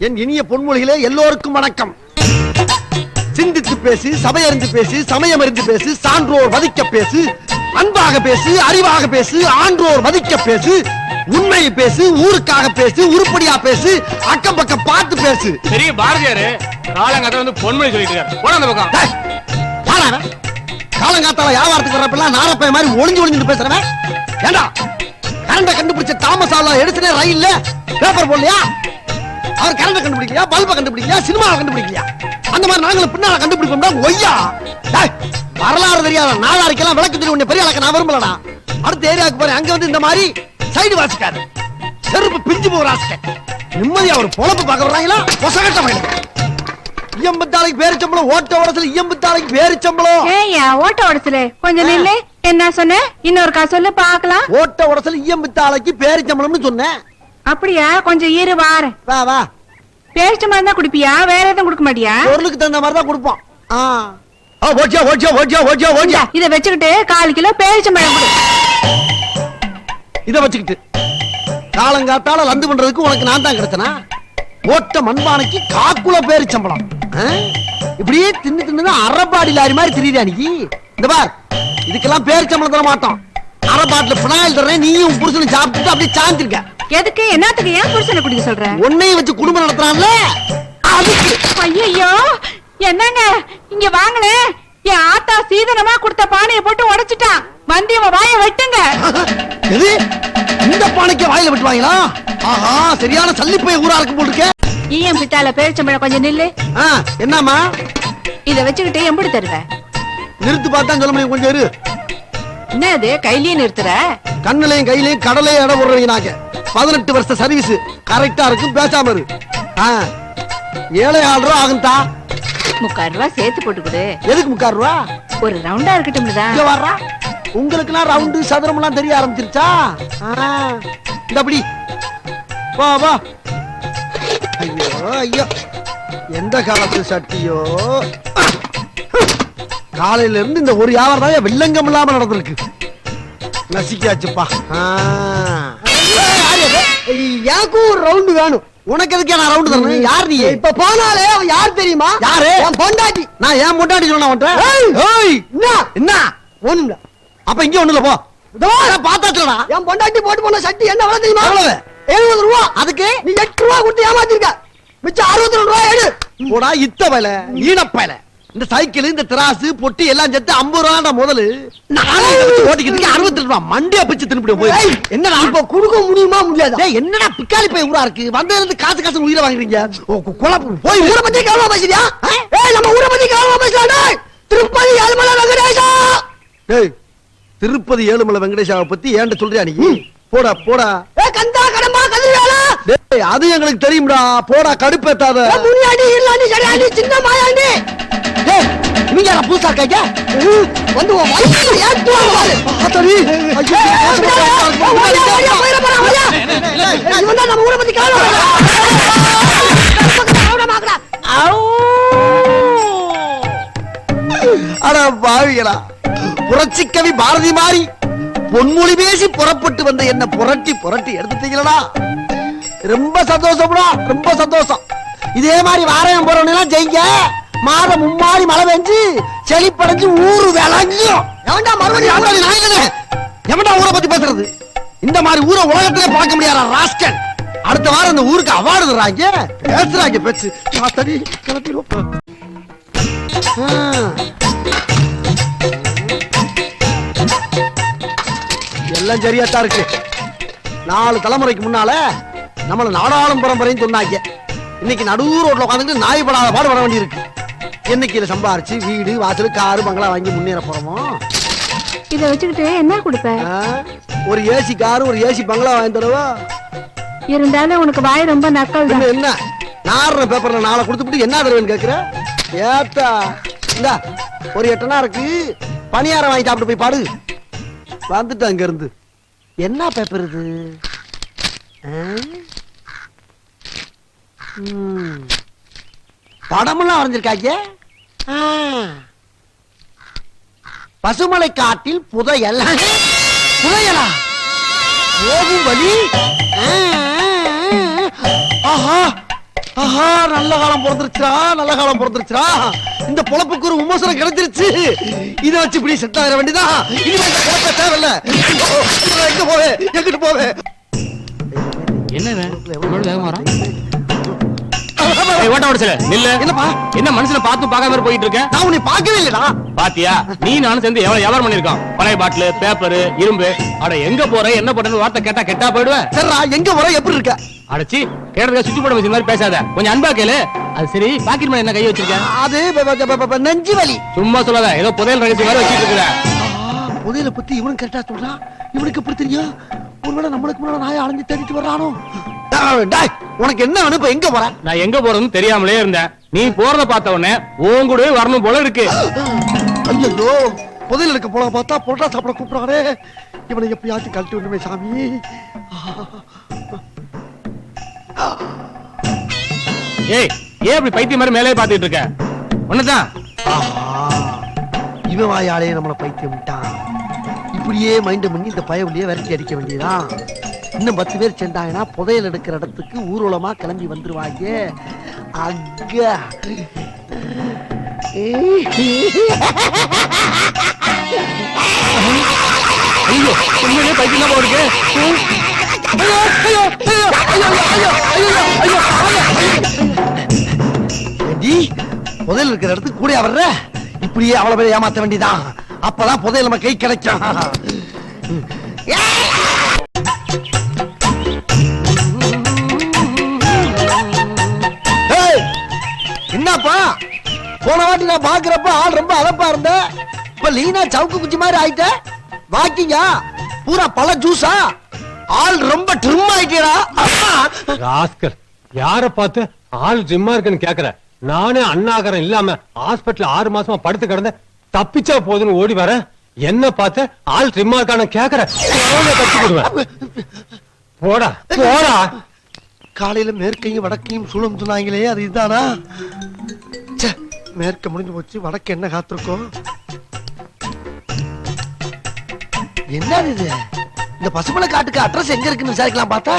என் இனிய பொன்மொழிகளே எல்லோருக்கும் வணக்கம். சிந்தித்து பேசு, சபையறிந்து பேசு, சமயம் அறிந்து பேசு, சான்றோர் மதிக்க பேசு, அன்பாக பேசு, அறிவாக பேசு, ஆன்றோர் மதிக்க பேசு, உண்மையை பேசு, ஊருக்காக பேசு, உருப்படியா பேசு, அக்கம் பக்கம் பார்த்து பேசு. பெரிய பாரதியாரு காலங்காத்தால வந்து பொன்மொழி சொல்லிட்டு இருக்காரு. போடா அந்த பக்கம். காலங்காத்தால வியாபாரத்துக்கு வர்றப்பெல்லாம் நாரப்பைய மாதிரி ஒளிஞ்சு ஒளிஞ்சு பேசுறவன் ஏண்டா? கரண்ட கண்டுபிடிச்ச தாமஸ் ஆல்வா எடிசனே ரயில்ல பேப்பர் போடலையா? அவர் கரண்ட கண்டுபிடிக்கலையா? பல்ப கண்டுபிடிக்கலையா? சினிமாவை கண்டுபிடிக்கலையா? அந்த மாதிரி நாங்களும் பின்னால கண்டுபிடிப்போம்டா. ஒய்யா வரலாறு தெரியாத நாளாரிக்கெல்லாம் விளக்கு தெரியும். உன்னை பெரிய அளக்க நான் விரும்பலடா. அடுத்த ஏரியாவுக்கு போறேன். அங்க வந்து இந்த மாதிரி சைடு வாசிக்காரு, செருப்பு பிஞ்சு போகிற ஆசிக்க நிம்மதியா ஒரு பொழப்பு பார்க்க வர்றாங்களா? பொசகட்ட மயிலுங்க. இயம்பத்தாளைக்கு பேரிச்சம்பளம், ஓட்ட உடசல். இயம்பத்தாளைக்கு பேரிச்சம்பளம். ஏய்யா ஓட்ட உடசல் கொஞ்சம் நில்லு. என்ன சொன்ன? இன்னொரு சொல்லு பாக்கலாம். ஓட்ட உடசல் இயம்பத்தாளைக்கு பேரிச்சம்பளம்னு சொன்னேன். அப்படியா? கொஞ்சம் இரு வார. வா வா. பேரிச்சம்பளம் தான் குடிப்பியா? வேற எதுவும் குடுக்க மாட்டியா? பொருளுக்கு தகுந்த மாதிரி தான் கொடுப்போம். இத வச்சுக்கிட்டு 1/4 கிலோ பேரிச்சம்பழம் கொடு. இத வச்சுக்கிட்டு காலங்காத்தால லந்து பண்றதுக்கு உனக்கு நான் தான் கிடைச்சனா? ஓட்ட மண்பானைக்கு 1/4 கிலோ பேரிச்சம்பளம். இப்படியே தின்னு தின்னு அரபாடி லாரி மாதிரி திரியா நீ? இந்த பார், இதுக்கெல்லாம் பேரிச்சம்பளம் தர மாட்டோம். அரபாட்டில் பினாயில் தர்றேன். நீயும் புருஷனும் சாப்பிட்டு அப்படியே சாந்திருக்க. எதுக்கு? என்னத்துக்கு ஏன் புருஷனை குடிக்க சொல்ற? உன்னையும் வச்சு குடும்பம் நடத்துறான்ல அதுக்கு. ஐயோ என்னங்க இங்க வாங்களே. என் ஆத்தா சீதனமா கொடுத்த பானையை போட்டு உடைச்சிட்டான். வந்தியவ வாயை வெட்டுங்க. எது? இந்த பானைக்கு வாயில வெட்டுவாங்களா? ஆஹா, சரியான சல்லிப்பைய ஊரா இருக்கு போட்டுக்க. ஈயம் பித்தால பேரிச்சம்பழம் கொஞ்சம் நில்லு. என்னம்மா? இத வச்சுக்கிட்டு எம்படி தருவ? நிறுத்து பார்த்தா சொல்ல முடியும். கொஞ்சம் இரு. என்ன இது கையிலேயே நிறுத்துற? கண்ணுலையும் கையிலையும் கடலையும் இடம் போடுறீங்க. நாங்க 18 வருஷ சர்வீஸ் கரெக்டா இருக்கும். பேசாம இரு. 7,500 ரூபா ஆகும்தா. 3/4 ரூபா சேர்த்து போட்டு கொடு. எதுக்கு 3/4 ரூபா? ஒரு ரவுண்டா இருக்கட்டும். வர்றா உங்களுக்குலாம் ரவுண்டு சதுரம் எல்லாம் தெரிய ஆரம்பிச்சிருச்சா? இந்த அப்படி வா வா. ஐயோ ஐயோ, எந்த காலத்து சட்டியோ. காலையில இருந்து இந்த ஒரு வியாபாரம் தான் வெள்ளங்கம் இல்லாம நடந்திருக்கு. நசிக்காச்சுப்பா. எனக்கு ஒரு ரவுண்டு வேணும். உனக்கு எதுக்கே நான் ரவுண்டு தரணும்? யார் நீ? இப்ப போனாலே அவன் யார் தெரியுமா? யாரு? என் பொண்டாட்டி. நான் ஏன் பொண்டாட்டி சொன்ன என்ன ஒண்ணு? அப்ப இங்க ஒண்ணுல போ. பாத்தாச்சுடா. என் பொண்டாட்டி போட்டு போன சட்டி என்ன விலை தெரியுமா? 70 ரூபா. அதுக்கு நீ 8 ரூபா கொடுத்து ஏமாத்திருக்க. மிச்சம் 62 ரூபா எடு. போடா இத்த வேலை ஈனப்பையில. இந்த சைக்கிள், இந்த திராசு, பொட்டி எல்லாம் சேர்த்து 50 ரூபா முதலு. நானே ஓட்டிக்கிட்டு 62 ரூபா மண்டியா பிச்சு தின்னு போய். என்னடா இப்ப கொடுக்க முடியுமா? முடியாது. என்னடா பிக்காலி போய் ஊரா இருக்கு. வந்ததுல இருந்து காசு உயிரை வாங்குறீங்க. குழப்பம் போய் ஊரை பத்தி கவலை பேசுறியா? நம்ம ஊரை பத்தி கவலை பேசலாம். திருப்பதி ஏழுமலை வெங்கடேஷா. திருப்பதி ஏழுமலை வெங்கடேஷாவை பத்தி ஏன்ட சொல்றியா நீ? போடா போடா. கந்தா கடம்பா கதிரவேலா. அது எங்களுக்கு தெரியும்டா. போடா கடுப்பேத்தாத. முனியாண்டி இல்லாண்டி சரியாண்டி சின்ன மாயாண்டி. நீங்க யாரா புதுசா இருக்காங்க? வந்து ஏத்துவாங்க பாரு. ஆத்தரி ஐயோ இவன் தான் நம்ம ஊரை பத்தி கவலை. அட பாவிகளா, புரட்சி கவி பாரதி மாதிரி பொன்மொழி பேசி புறப்பட்டு வந்த என்ன புரட்டி புரட்டி எடுத்துட்டீங்களா? ரொம்ப சந்தோஷம்டா, ரொம்ப சந்தோஷம். இதே மாதிரி வாரம் போறவங்க ஜெயிங்க. மாதம் மும்மாடி மழை பெஞ்சு செழிப்படைஞ்சு ஊரு விளங்கும். எவன்டா ஊரை பத்தி பேசுறது? இந்த மாதிரி ஊரை உலகத்திலே பார்க்க முடியாத ராஸ்கல். அடுத்த வாரம் இந்த ஊருக்கு அவார்டு தர்றாங்க. பேசுறாங்க பேச்சு. எல்லாம் சரியாத்தான் இருக்கு. 4 தலைமுறைக்கு முன்னால நம்மள நாடாளும் பரம்பரைன்னு சொன்னாங்க. இன்னைக்கு நடு ரோட்ல உட்காந்துட்டு நாய் படாத பாடு வர வேண்டி இருக்கு. என்னைக்கு இதை சம்பாரிச்சு வீடு வாசல் காரு பங்களா வாங்கி முன்னேற போறோமோ? இத வச்சுக்கிட்டு என்ன கொடுப்ப? ஒரு ஏசி காரு ஒரு ஏசி பங்களா வாங்கி தரவா? இருந்தாலும் உனக்கு வாய் ரொம்ப நக்கல் தான். என்ன நார்ற பேப்பர்ல 4 கொடுத்துட்டு என்ன தருவேன்னு கேக்குற? ஏத்தா இந்த ஒரு 8 அணா இருக்கு. பணியாரம் வாங்கி சாப்பிட்டு போய் பாடு. வந்துட்டு அங்க இருந்து என்ன பேப்பர் இது? படமெல்லாம் வரைஞ்சிருக்காங்க. பசுமலை காட்டில் புதையல். புதையலா? போகும் வழி. ஆஹா, ஆஹா, நல்ல காலம் பிறந்துருச்சுடா, நல்ல காலம் பிறந்துருச்சுடா. இந்த பொழப்புக்கு ஒரு விமர்சனம் கிடைச்சிருச்சு. இதை வச்சு இப்படி செட் ஆகிற வேண்டியதான். இனிமே இந்த பொழப்ப தேவையில்ல. எங்க போவேன், எங்கிட்டு போவேன்? என்ன வேகமா வரான்? ஓட்ட உடச்சல நில்ல. என்னப்பா? என்ன மனுஷனை பார்த்து பார்க்காம போயிட்டு இருக்க? நான் உன்னை பார்க்கவே இல்லடா. பாத்தியா, நீ நானும் சேர்ந்து எவ்வளவு வியாபாரம் பண்ணிருக்கோம். பழைய பாட்டில், பேப்பர், இரும்பு. அட எங்க போற, என்ன பண்றது வார்த்தை கேட்டா கெட்டா போயிடுவேன். சரிடா, எங்க போற, எப்படி இருக்க? அடச்சி, கேட்டதுக்கு சுத்தி போட வச்சு மாதிரி பேசாத. கொஞ்சம் அன்பா கேளு. அது சரி, பாக்கெட் மேல என்ன கை வச்சிருக்க? அது நெஞ்சு வலி. சும்மா சொல்லாத, ஏதோ புதையல் ரகசியம் மாதிரி வச்சிட்டு இருக்கிற. புதையல பத்தி இவனும் கரெக்டா சொல்றான். இவனுக்கு எப்படி தெரியும்? ஒருவேளை நம்மளுக்கு முன்னாடி நாயை அலைஞ்சு தேடிட்டு வர்றானோ? உனக்கு என்ன அனுப்ப, எங்க போற? நான் எங்க போறதுன்னு தெரியாமலே இருந்தேன். நீ போறத பார்த்த உடனே உன் கூடவே வரணும் போல இருக்கு. ஐயோ, புதையல் எடுக்க போல பார்த்தா பொட்டா சாப்பிட கூப்பிடுறானே. இவனை எப்படியாச்சும் கழட்டி விடுமே சாமி. ஏய், ஏன் இப்படி பைத்தியம் மாதிரி மேலே பாத்துட்டு இருக்க? ஒண்ணுதான். இவன் வாயாலே நம்மள பைத்தியம் விட்டான். இப்படியே மைண்ட் பண்ணி இந்த பயவுலயே விரட்டி அடிக்க வேண்டியதான். இன்னும் 10 பேர் சேர்ந்தாங்கன்னா புதையல் எடுக்கிற இடத்துக்கு ஊர்வலமா கிளம்பி வந்துருவாங்க. அக்கா ஐயோ, உண்மையிலே பைத்தியம் போல இருக்கு. புதையல் இருக்கிற இடத்துக்கு கூட வர்ற. இப்படியே அவ்வளவு பேர் ஏமாத்த வேண்டியதான். அப்பதான் புதையல் நம்ம கை கிடைக்கும். என்னப்பா, போன வாட்டி நான் பாக்குறப்ப ஆள் ரொம்ப அலப்பா இருந்த. இப்ப லீனா சவுக்கு குச்சி மாதிரி ஆயிட்ட. வாக்கிங்க பூரா பழ ஜூஸா? ஆள் ரொம்ப ட்ரிம் ஆயிட்டா. ராஸ்கர், யார பார்த்து ஆள் ஜிம்மா இருக்குன்னு கேக்குற? நானே அண்ணாகரம் இல்லாம ஹாஸ்பிட்டல் 6 மாசமா படுத்து கிடந்த, தப்பிச்சா போதுன்னு ஓடி வர. என்ன பார்த்து ஆள் ஜிம்மா இருக்கான்னு கேக்குற? கட்டி போடுவேன். போடா போடா. காலையில மேற்கையும் வடக்கையும் சூழம் சொன்னாங்களே, அது இதுதானா? மேற்க முடிஞ்சு போச்சு, வடக்கு என்ன காத்திருக்கோம்? என்ன இது? இந்த பசுமலை காட்டுக்கு அட்ரஸ் எங்க இருக்குன்னு விசாரிக்கலாம் பார்த்தா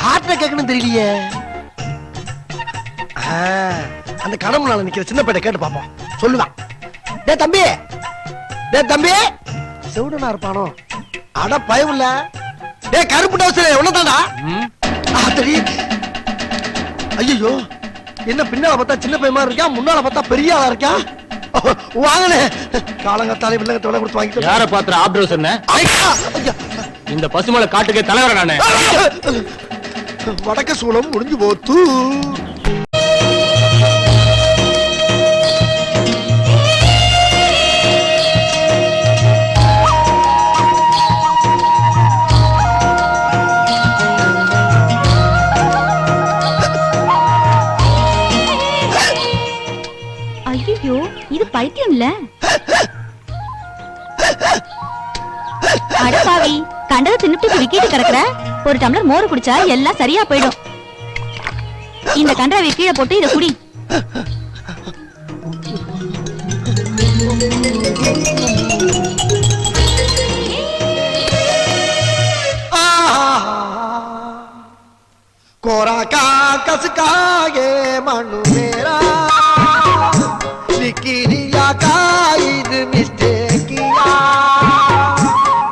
யார்கிட்ட கேட்கணும் தெரியலையே. அந்த கடவுளால நிக்கிற சின்ன பேட்டை கேட்டு பாப்போம், சொல்லுவான். டே தம்பி, டே தம்பி, செவுடனா இருப்பானோ? அட பயம் இல்ல. டே கருப்பு டவுசர் உன்னதாடா? ஐயோ, என்ன பின்னால பார்த்தா சின்ன பையன் மாதிரி இருக்கா, முன்னால பார்த்தா பெரிய ஆளா இருக்கா? வாங்கனே, காலங்கத்தாலே வில்லங்கத்தை விலை கொடுத்து வாங்கிட்டு. யார பாத்துற ஆப்டர்ஸ் என்ன? இந்த பசுமலை காட்டுக்கே தலைவர நானே. வடக்க சூளம் முடிஞ்சு போத்து. ஐயோ, இது பைத்தியம் இல்ல. அடப்பாவி, கண்டதை தின்னுட்டு விக்கிட்டு கிடக்குற. ஒரு டம்ளர் மோர் குடிச்சா எல்லாம் சரியா போயிடும். இந்த கண்டவை கீழே போட்டு இத குடி. कोरा का कसका ये मनु मेरा लिखिया का ईद मिस्टेक किया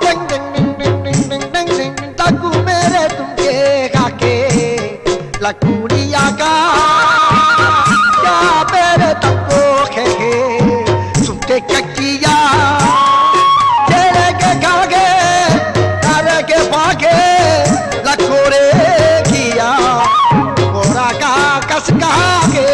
डंग डंग डंग डंग डंग डंग डंग ताकू मेरे तुमके खाके लकुड़िया का क्या मेरे तको खेके सुनते ककिया तेरे के खाके तारे के पाके लकोरे किया कोरा का कसका के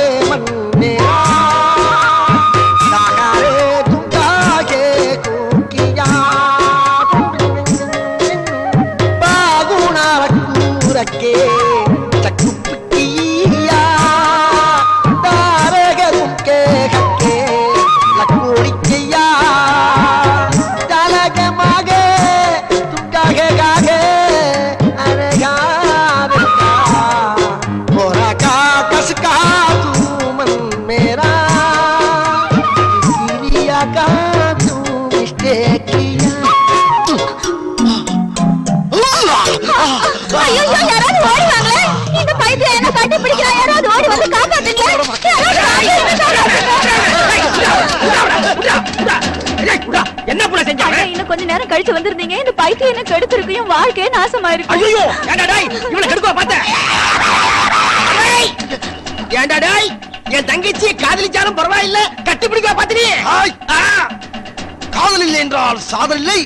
நேரம் கழிச்சு வந்திருந்தீங்க இந்த பைத்தியம் என்ன கெடுத்திருக்கையும் வாழ்க்கையே நாசமா இருக்கும். ஐயோ ஏண்டா டேய் இவனை கெடுக்கவா பார்த்த? டேய் ஏண்டா டேய் என் தங்கச்சி காதலிச்சாலும் பரவாயில்லை கட்டிப்பிடிக்கவா பார்த்த நீ? காதல் இல்லை என்றால் சாதல் இல்லை,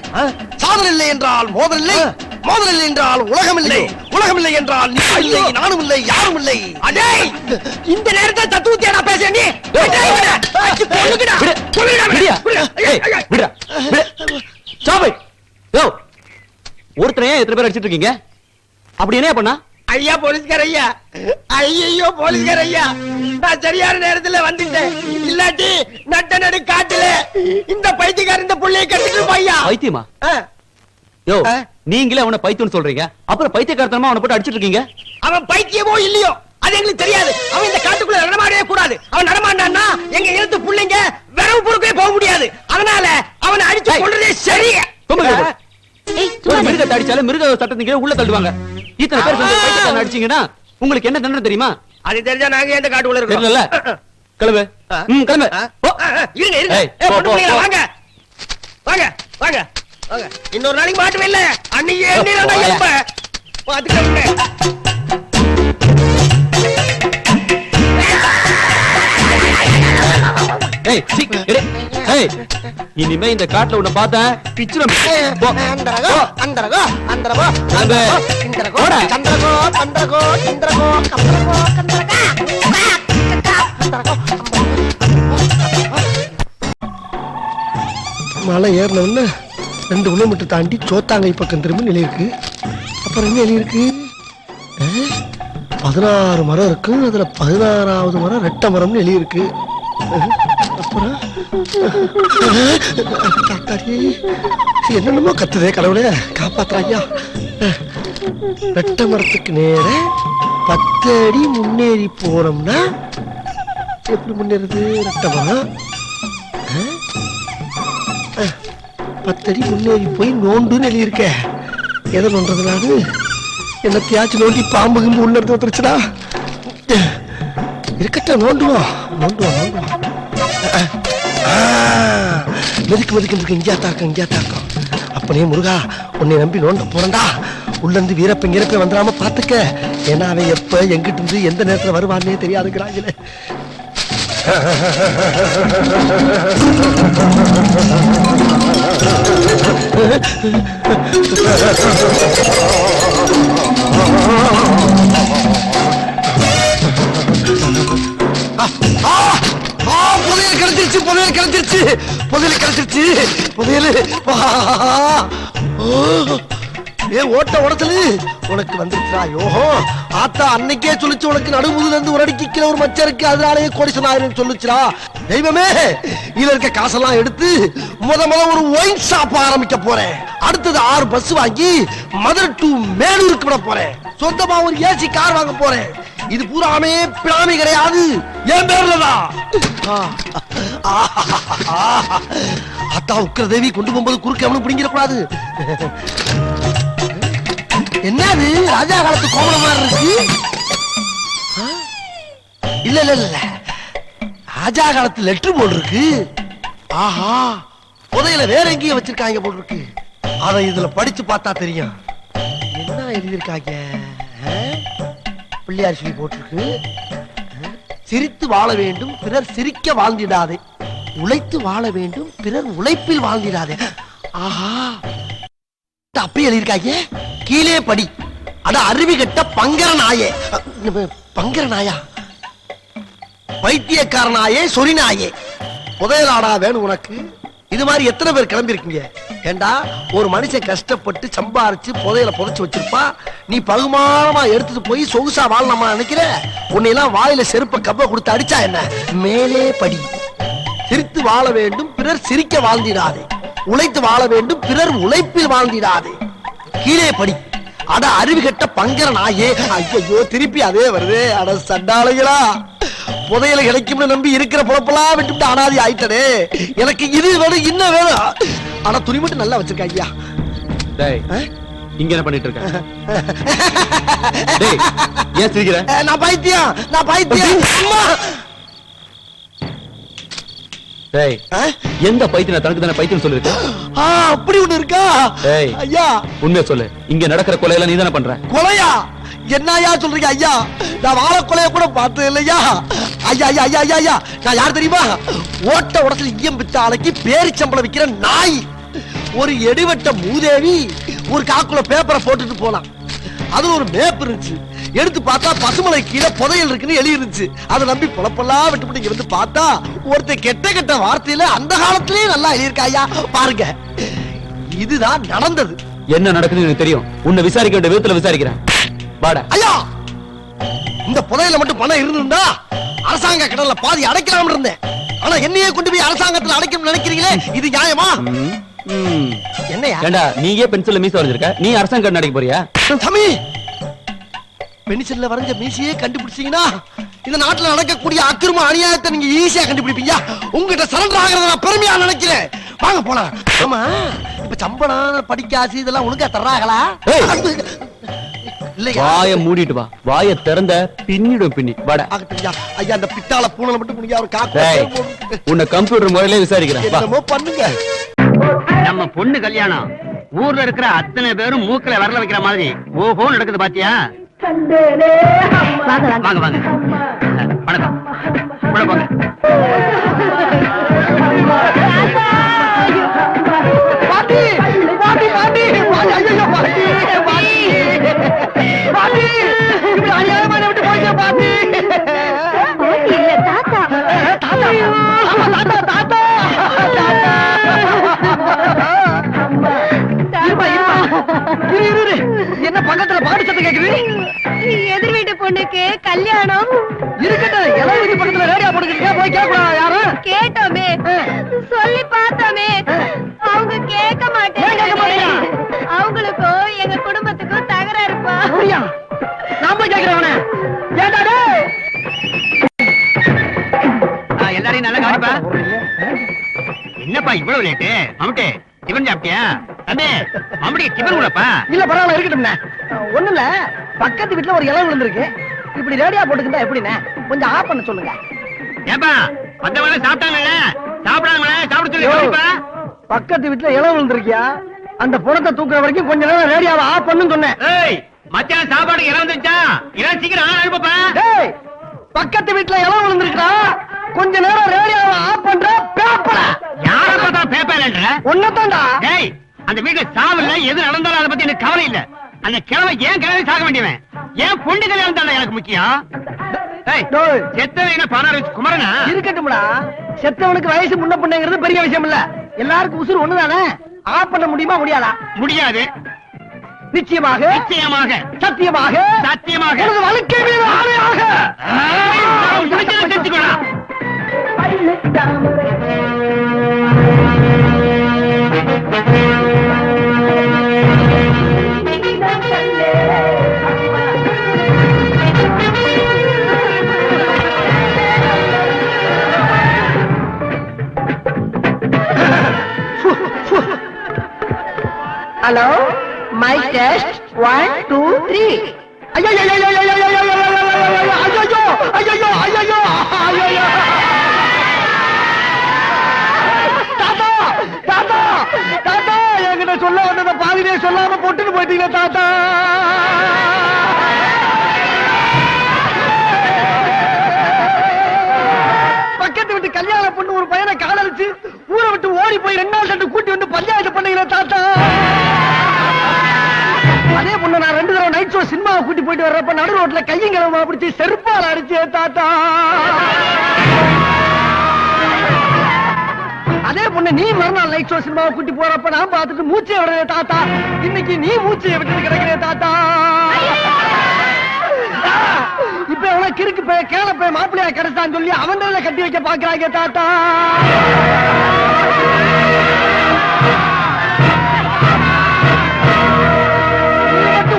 சாதல் இல்லை என்றால் மோதல் இல்லை, மோதல் இல்லை என்றால் உலகம் இல்லை, உலகம் இல்லை என்றால் நீ இல்லை, நானும் இல்லை, யாரும் இல்லை. அடேய் இந்த நேரத்துல தத்துவத்தை நான் பேசுறேன் நீ கொல்லுங்கடா விடுடா சாபை யோ ஒருத்தரையே எத்தனை பேர் அடிச்சிட்டு இருக்கீங்க? அப்படி என்ன பண்ணா? ஐயா போலீஸ்கார ஐயா, ஐயோ போலீஸ்கார ஐயா, நான் சரியான நேரத்துல வந்துட்டேன். இல்லாட்டி நட்ட நடு காட்டுல இந்த பைத்தியக்காரன் இந்த புள்ளைய கட்டிட்டு பையா. பைத்தியமா? யோ நீங்களே அவனை பைத்தியம்னு சொல்றீங்க, அப்புறம் பைத்தியக்காரத்தனமா அவனை போட்டு அடிச்சிட்டு இருக்கீங்க. அவன் பைத்தியமோ இல்லையோ அது எங்களுக்கு தெரியாது. அவன் இந்த காட்டுக்குள்ள நடமாடவே கூடாது. அவன் நடமாண்டான்னா எங்க இனத்து புள்ளைங்க விரவு பொறுக்கவே போக முடியாது. அதனால அவனை அடிச்சு கொள்றதே சரி. ஏய் சும்மா இரு. மிருகத்தை அடிச்சாலும் மிருக சட்டத்துக்கு உள்ள தள்ளுவாங்க. இத்தனை பேர் சேர்ந்து பைத்தியக்காரனை அடிச்சீங்கன்னா உங்களுக்கு என்ன தண்டனை தெரியுமா? அது தெரிஞ்சா நாங்க எந்த காட்டுக்குள்ள இருக்கோம்? தெரியல. கிளம்பு. கிளம்பு. இருங்க இருங்க. ஏய், ஏய், போ, பொண்ணு போ, பிள்ளைங்களா, போ. வாங்க வாங்க வாங்க வாங்க. இன்னொரு நாளைக்கு மாட்டுவே இல்ல. அன்னைக்கு எண்ணிரண்டா எப்ப பாத்துக்கங்க. ஏய் சீ எடு. ஏய் இனிமே இந்த காட்டுல உன்னை பார்த்தா பிச்சுரம். போ. அந்தரகோ அந்தரகோ அந்தரகோ கிளம்பு. இந்தரகோ போடா. சந்திரகோ பந்தரகோ இந்திரகோ கந்தரகோ கந்தரகா மலை ஏறினவுன்னு 2 கிலோமீட்டர் தாண்டி சோத்தாங்கை பக்கம் திரும்ப நிலை இருக்கு. அப்புறம் என்ன நிலை இருக்கு? 16 மரம் இருக்கு. அதுல 16வது மரம் ரெட்டை மரம்னு எழுதி இருக்கு. அப்புறம் என்னென்னமோ கத்துதே, கடவுளே காப்பாத்துறாங்க. ரெட்டை மரத்துக்கு நேர 10 அடி முன்னேறி போறோம்னா எப்படி முன்னேறது? ரெட்டை மரம் 10 அடி முன்னேறி போய் நோண்டுன்னு எழுதியிருக்க. எதை நோண்டுறதுனால என்னத்தையாச்சும் நோண்டி பாம்பு கிம்பு உள்ள இருந்து வந்துருச்சுடா. இருக்கட்டும், நோண்டுவோம் நோண்டுவோம் நோண்டுவோம். மெதுக்கு மெதுக்கு இங்கேயா தாக்கம் இங்கேயா தாக்கம். அப்பனே முருகா, உன்னை நம்பி நோண்ட போறேன்டா. உள்ள இருந்து வீரப்பன் இறப்ப வந்துடாம பாத்துக்க. ஏன்னா அவன் எப்ப எங்கிட்டு இருந்து எந்த நேரத்துல வருவான்னே தெரியாதுங்கிறாங்களே. புதையல் கிடைச்சிருச்சு, புதையல் கிடைச்சிருச்சு, புதையல் கிடைச்சிருச்சு, புதையல். ஏ ஓட்ட உடச்சலு உனக்கு வந்துருச்சா? யோகோ ஆத்தா அன்னைக்கே சொல்லிச்சு உனக்கு நடுமுதுல இருந்து ஒரு அடிக்கு கீழே ஒரு மச்சம் இருக்கு, அதனாலேயே கோடிசன் ஆயிரம் சொல்லுச்சுடா. தெய்வமே, இதுல இருக்க காசெல்லாம் எடுத்து முத ஒரு ஒயின் ஷாப் ஆரம்பிக்க போறேன். அடுத்தது 6 பஸ் வாங்கி மதுரை டு மேலூருக்கு விட போறேன். சொந்தமா ஒரு ஏசி கார் வாங்க போறேன். இது பூராமே பிளாமி கிடையாது, என் பேர்லதான். அத்தா உக்கிர தேவி கொண்டு போகும்போது குறுக்க அவனு பிடிங்கிடக்கூடாது. என்னது ராஜா காலத்து கோமணம் மாதிரி இருக்கு? இல்ல இல்ல இல்ல, ராஜா காலத்து லெட்டர் போல் இருக்கு. ஆஹா, புதையில வேற எங்கேயும் வச்சிருக்காங்க போல் இருக்கு. அதை இதுல படிச்சு பார்த்தா தெரியும். என்ன எழுதியிருக்காங்க? பிள்ளையார் சொல்லி போட்டிருக்கு. சிரித்து வாழ வேண்டும் பிறர் சிரிக்க வாழ்ந்திடாதே, உழைத்து வாழ வேண்டும் பிறர் உழைப்பில் வாழ்ந்திடாதே. ஆஹா, அப்படி எழுதியிருக்காங்க. கீழே படி. அட அருவி கட்ட பங்கர நாயே. பங்கர நாயா? பைத்தியக்கார நாயே, சொரி நாயே. புதையலாடா வேணும் உனக்கு? இது மாதிரி எத்தனை பேர் கிளம்பி இருக்கீங்க? ஏண்டா, ஒரு மனுஷன் கஷ்டப்பட்டு சம்பாரிச்சு புதையல புதைச்சு வச்சிருப்பா. நீ பகுமானமா எடுத்துட்டு போய் சொகுசா வாழலாமா நினைக்கிற? உன்னையெல்லாம் வாயில செருப்ப கப்ப கொடுத்து அடிச்சா என்ன? மேலே படி. சிரித்து வாழ வேண்டும் பிறர் சிரிக்க வாழ்ந்திடாதே, உழைத்து வாழ வேண்டும் பிறர் உழைப்பில் வாழ்ந்திடாதே. கீழே படி. அட அருவி கட்ட பங்கர நாயே. ஐயோ, திருப்பி அதே வருது. அட சண்டாளைகளா, புதையல கிடைக்கும்னு நம்பி இருக்கிற பொழப்பெல்லாம் விட்டு அனாதி ஆயிட்டனே. எனக்கு இது வேணும், இன்னும் வேணும். ஆனா துணி மட்டும் நல்லா வச்சிருக்காங்க. இங்க என்ன பண்ணிட்டு இருக்க? ஏன் சிரிக்கிற? நான் பைத்தியம், நான் பைத்தியம். டேய் எந்த பைத்தியம் தனக்கு தானே பைத்தியம் சொல்லிருக்க? அப்படி ஒண்ணு இருக்கா? டேய் ஐயா உண்மையை சொல்லு, இங்க நடக்கிற கொலையெல்லாம் நீ தானே பண்ற? கொலையா? என்னையா சொல்றீங்க ஐயா? நான் வாழ கொலைய கூட பார்த்தது இல்லையா ஐயா. ஐயா ஐயா ஐயா ஐயா நான் யார் தெரியுமா? ஓட்ட உடத்துல ஈயம் பித்த ஆளைக்கு பேரிச்சம்பளம் விக்கிற நாய். ஒரு எடிவட்ட மூதேவி ஒரு காக்குல பேப்பரை போட்டுட்டு போனான். அது ஒரு மேப் இருந்துச்சு. எடுத்து பார்த்தா பசுமலை கீழே புதையல் இருக்குன்னு எழுதி இருந்துச்சு. அதை நம்பி பொழப்பெல்லாம் விட்டுவிட்டு இங்க வந்து பார்த்தா ஒருத்தர் கெட்ட கெட்ட வார்த்தையில அந்த காலத்திலேயே நல்லா எழுதியிருக்காயா. பாருங்க, இதுதான் நடந்தது. என்ன நடக்குதுன்னு எனக்கு தெரியும். உன்னை விசாரிக்க வேண்டிய விதத்துல விசாரிக்கிறேன். வாடா. ஐயா, இந்த புதையல மட்டும் பணம் இருந்திருந்தா அரசாங்க கடன்ல பாதி அடைக்கலாம் இருந்தேன். ஆனா என்னையே கொண்டு போய் அரசாங்கத்துல அடைக்கணும்னு நினைக்கிறீங்களே, இது நியாயமா? என்னையா? ஏண்டா நீயே பென்சில்ல மீச வரைஞ்சிருக்க, நீ அரசாங்க கடன் அடைக்க போறியா? சாமி, பென்சில்ல வரைஞ்ச மீசையே கண்டுபிடிச்சீங்கன்னா இந்த நாட்டுல நடக்கக்கூடிய அக்கிரம அநியாயத்தை நீங்க ஈஸியா கண்டுபிடிப்பீங்க. உங்ககிட்ட சரண்டர் ஆகிறத நான் பெருமையா நினைக்கிறேன். வாங்க போலாம். ஆமா, இப்ப சம்பளம் படிக்காசு இதெல்லாம் ஒழுங்கா தர்றாங்களா? இல்லையா? வாய மூடிட்டு வா. வாய திறந்த பின்னிடும் பின்னி. வாடா. ஐயா, அந்த பிட்டால பூனல மட்டும் முடியா ஒரு டேய், காக்கு. உன்னை கம்ப்யூட்டர் முறையிலே விசாரிக்கிறேன். வா. என்னமோ பண்ணுங்க. நம்ம பொண்ணு கல்யாணம் ஊர்ல இருக்கிற அத்தனை பேரும் மூக்கல வரல வைக்கிற மாதிரி ஓஹோ நடக்குது பாத்தியா? வாங்க வாங்க. வணக்கம். உள்ள போங்க. பாட்டி பாட்டி பாட்டி ஐயோ பாட்டி பாட்டி பாட்டி இப்படி அநியாயமான விட்டு போயிட்டே பாட்டி. தாத்தா தாத்தா தாத்தா தாத்தா என்ன பக்கத்துல பாட்டு சத்தம் கேக்குது? எதிர் வீட்டு பொண்ணுக்கு கல்யாணம். இருக்கட்டும், எல்லாம் வீட்டு பக்கத்துல ரேடியோ போட்டுக்கிட்டு போய் கேட்கலாம். யாரும் கேட்டோமே, சொல்லி பார்த்தோமே, அவங்க கேட்க மாட்டேன். அவங்களுக்கும் எங்க குடும்பத்துக்கும் தகராறுப்பா. நான் போய் கேட்கிறவன கேட்டாடே. எல்லாரையும் நல்லா கவனிப்பா. என்னப்பா இவ்வளவு லேட்டு? மம்முட்டி டிபன் சாப்பிட்டியா? தம்பி மம்முட்டி டிபன் கூடப்பா. இல்ல பரவாயில்ல, இருக்கட்டும்ண்ணே. ஒண்ணு இல்ல, பக்கத்து வீட்டுல ஒரு இலை விழுந்திருக்கு. இப்படி ரேடியா போட்டுக்கிட்டா எப்படிண்ணே? கொஞ்சம் ஆஃப் பண்ண சொல்லுங்க. ஏப்பா மத்தவங்க சாப்பிட்டாங்கல்ல, சாப்பிடாங்களே சாப்பிட சொல்லி கவனிப்பா. பக்கத்து வீட்டுல இலை விழுந்திருக்கியா? அந்த புறத்தை தூக்குற வரைக்கும் கொஞ்ச நேரம் ரேடியோவை ஆஃப் பண்ணுன்னு சொன்னேன். ஏய், மத்தியானம் சாப்பாடு இடம் வந்துச்சா? இடம் சீக்கிரம் ஆள் அனுப்பப்பா. டேய், பக்கத்து வீட்டுல இலை விழுந்திருக்கா? கொஞ்ச நேரம் ரேடியோவை ஆஃப் பண்ற பேப்பர. யார பார்த்தா பேப்பர்ன்ற? ஒன்னதான்டா. டேய், அந்த வீட்டுல சாவல்ல எது நடந்தாலும் அதை பத்தி எனக்கு கவலை இல்ல. அந்த கிழமை ஏன் கிழமை சாக வேண்டியவன்? ஏன் பொண்ணு கல்யாணம் தானே எனக்கு முக்கியம். ஏய், செத்தவன் என்ன பானார் வச்சு குமரனா? இருக்கட்டும்டா, செத்தவனுக்கு வயசு முன்ன பொண்ணுங்கிறது பெரிய விஷயம் இல்ல. எல்லாருக்கும் உசுறு ஒண்ணுதானே. ஆஃப் பண்ண முடியுமா முடியாதா? முடியாது. நிச்சயமாக நிச்சயமாக சத்தியமாக சத்தியமாக எனது வாழ்க்கை மீது ஆணையாக. தெரிஞ்சுக்கோடா. Hello, my test 1 2 3. ஐயோ ஐயோ ஐயோ ஐயோ ஐயோ ஐயோ ஐயோ ஐயோ ஐயோ. தாத்தா தாத்தா தாத்தா, என்கிட்ட சொல்ல வந்தத பாதிலே சொல்லாம போட்டுட்டு போயிட்டீங்க தாத்தா. பக்கத்து விட்டு கல்யாண பொண்ணு ஒரு பையனை காதலிச்சு ஊரை விட்டு ஓடி போய் 2 நாள் கண்டு கூட்டி வந்து பஞ்சாயத்து பண்ணீங்களே தாத்தா. அதே பொண்ணு நான் 2 தடவை நைட் ஷோ சினிமாவை கூட்டி போயிட்டு வர்றப்ப நடு ரோட்ல கையும் கிளம்பா பிடிச்சி செருப்பால் அடிச்சே தாத்தா. அதே பொண்ணு நீ மறுநாள் நைட் ஷோ சினிமாவை கூட்டி போறப்ப நான் பார்த்துட்டு மூச்சை விடுறே தாத்தா. இன்னைக்கு நீ மூச்சையை விட்டு கிடக்கிறே தாத்தா. இப்ப எவனா கிறுக்கு போய் கேள போய் மாப்பிள்ளையா கிடைச்சான்னு சொல்லி அவன் கட்டி வைக்க பாக்குறாங்க தாத்தா.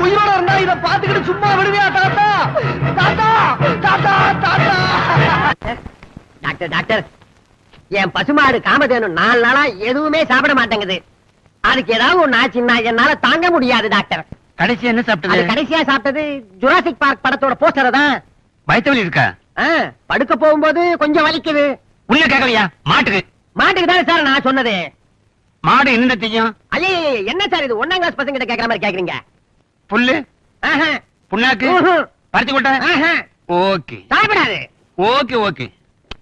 உயிரோட இருந்தா இத பாத்துக்கிட்டு சும்மா விடுவியா தாத்தா? தாத்தா தாத்தா தாத்தா. டாக்டர் டாக்டர், என் பசுமாடு காமதேனு 4 நாளா எதுவுமே சாப்பிட மாட்டேங்குது. அதுக்கு ஏதாவது ஒண்ணு ஆச்சுன்னா என்னால தாங்க முடியாது டாக்டர். கடைசி என்ன அது சாப்பிட்டது? கடைசியா சாப்பிட்டது ஜுராசிக் பார்க் படத்தோட போஸ்டர் தான். வயிற்று வலி இருக்கா? படுக்க போகும்போது கொஞ்சம் வலிக்குது. உள்ள கேட்கலையா? மாட்டுக்கு மாட்டுக்கு தானே சார் நான் சொன்னது. மாடு என்ன செய்யும்? ஐயே என்ன சார் இது 1ஆம் கிளாஸ் பசங்க கிட்ட கேக்குற மாதிரி கேக்குறீங்க? புல்லு, ஆஹா. புண்ணாக்கு, ம்ஹும். பருத்தி கொட்டை. ஆஹா. ஓகே சாப்பிடாது. ஓகே ஓகே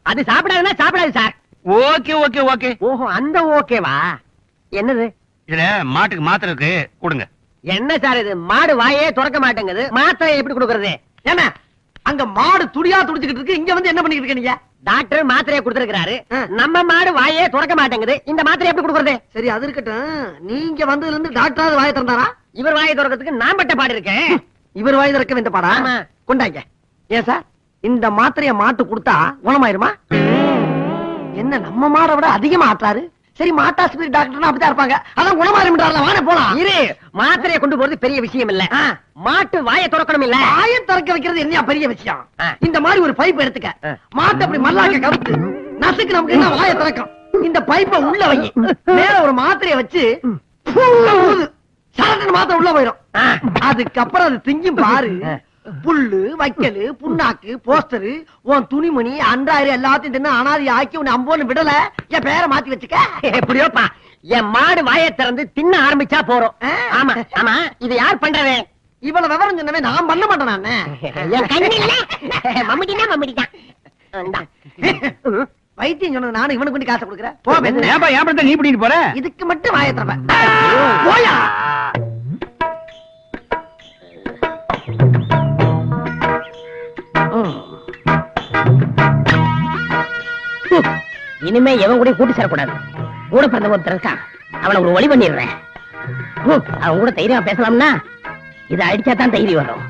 அது சாப்பிடாதுன்னா சாப்பிடாது சார். Okay okay okay. ஓஹோ அந்த ஓகேவா? என்னது? இதுல மாட்டுக்கு மாத்திரை இருக்கு, கொடுங்க. என்ன சார் இது? மாடு வாயே திறக்க மாட்டேங்குது, மாத்திரை எப்படி கொடுக்கறது? ஏன்னா அங்க மாடு துடியா துடிச்சுக்கிட்டு இருக்கு, இங்க வந்து என்ன பண்ணிட்டு இருக்க நீங்க? டாக்டர் மாத்திரையை கொடுத்திருக்காரு, நம்ம மாடு வாயே திறக்க மாட்டேங்குது, இந்த மாத்திரை எப்படி கொடுக்கறது? சரி அது இருக்கட்டும், நீங்க வந்ததுல இருந்து டாக்டராவது வாயை திறந்தாரா? இவர் வாயை திறக்கிறதுக்கு நான் பட்ட பாடு இருக்கேன். இவர் வாய் திறக்க வேண்ட பாடா? ஆமா. கொண்டாங்க. ஏன் சார் இந்த மாத்திரைய மாட்டு கொடுத்தா குணமாயிருமா? என்ன நம்ம மாடை விட அதிகமா ஆட்டாரு? சரி மாட்டாஸ்பத்திரி டாக்டர்னா அப்படிதான் இருப்பாங்க, அதான் குணமாயிரும்ன்றாருல, வாங்க போலாம். இரு, மாத்திரையை கொண்டு போறது பெரிய விஷயம் இல்ல, மாட்டு வாயை திறக்கணும் இல்ல. வாயை திறக்க வைக்கிறது என்ன பெரிய விஷயம்? ஆ. இந்த மாதிரி ஒரு பைப் எடுத்துக்க, மாட்டை அப்படி மல்லாக்க கவுத்து நசுக்கு, நமக்கு என்ன வாயை திறக்கும்? இந்த பைப்பை உள்ள வை, மேல ஒரு மாத்திரையை வச்சு சரட்டு மாத்திரை உள்ள போயிடும். அதுக்கப்புறம் அது திங்கும் பாரு. புல்லு, வைக்கலு, புண்ணாக்கு, போஸ்டரு, உன் துணிமணி, அன்றாயிரம் எல்லாத்தையும் தின்னு அனாதி ஆக்கி உன்னை அம்போன்னு விடல, என் பேரை மாத்தி வச்சுக்க. எப்படியோப்பா என் மாடு வாயை திறந்து தின்ன ஆரம்பிச்சா போறோம். ஆமா ஆமா, இது யார் பண்றது? இவ்வளவு விவரம் சொன்னவே நான் பண்ண மாட்டேன் நானு. என் கண்ணில்ல மம்முட்டினா மம்முட்டிதான். வைத்தியம் சொன்னது நானும் இவனுக்கு வேண்டி காசை கொடுக்குறேன். போ வெண்ணே. ஏன்பா என் படத்தை நீ பிடிக்கிட்டு போற? இதுக்கு மட்டும் வாயை திறப்பேன். போயா. இனிமே எவன் கூட கூட்டி சேரக்கூடாது. கூட பிறந்த ஒருத்தர் இருக்கான், அவனை ஒரு வழி பண்ணிடுறேன். அவன் கூட தைரியமா பேசலாம்னா இதை அடிச்சா தான் தைரியம் வரும்.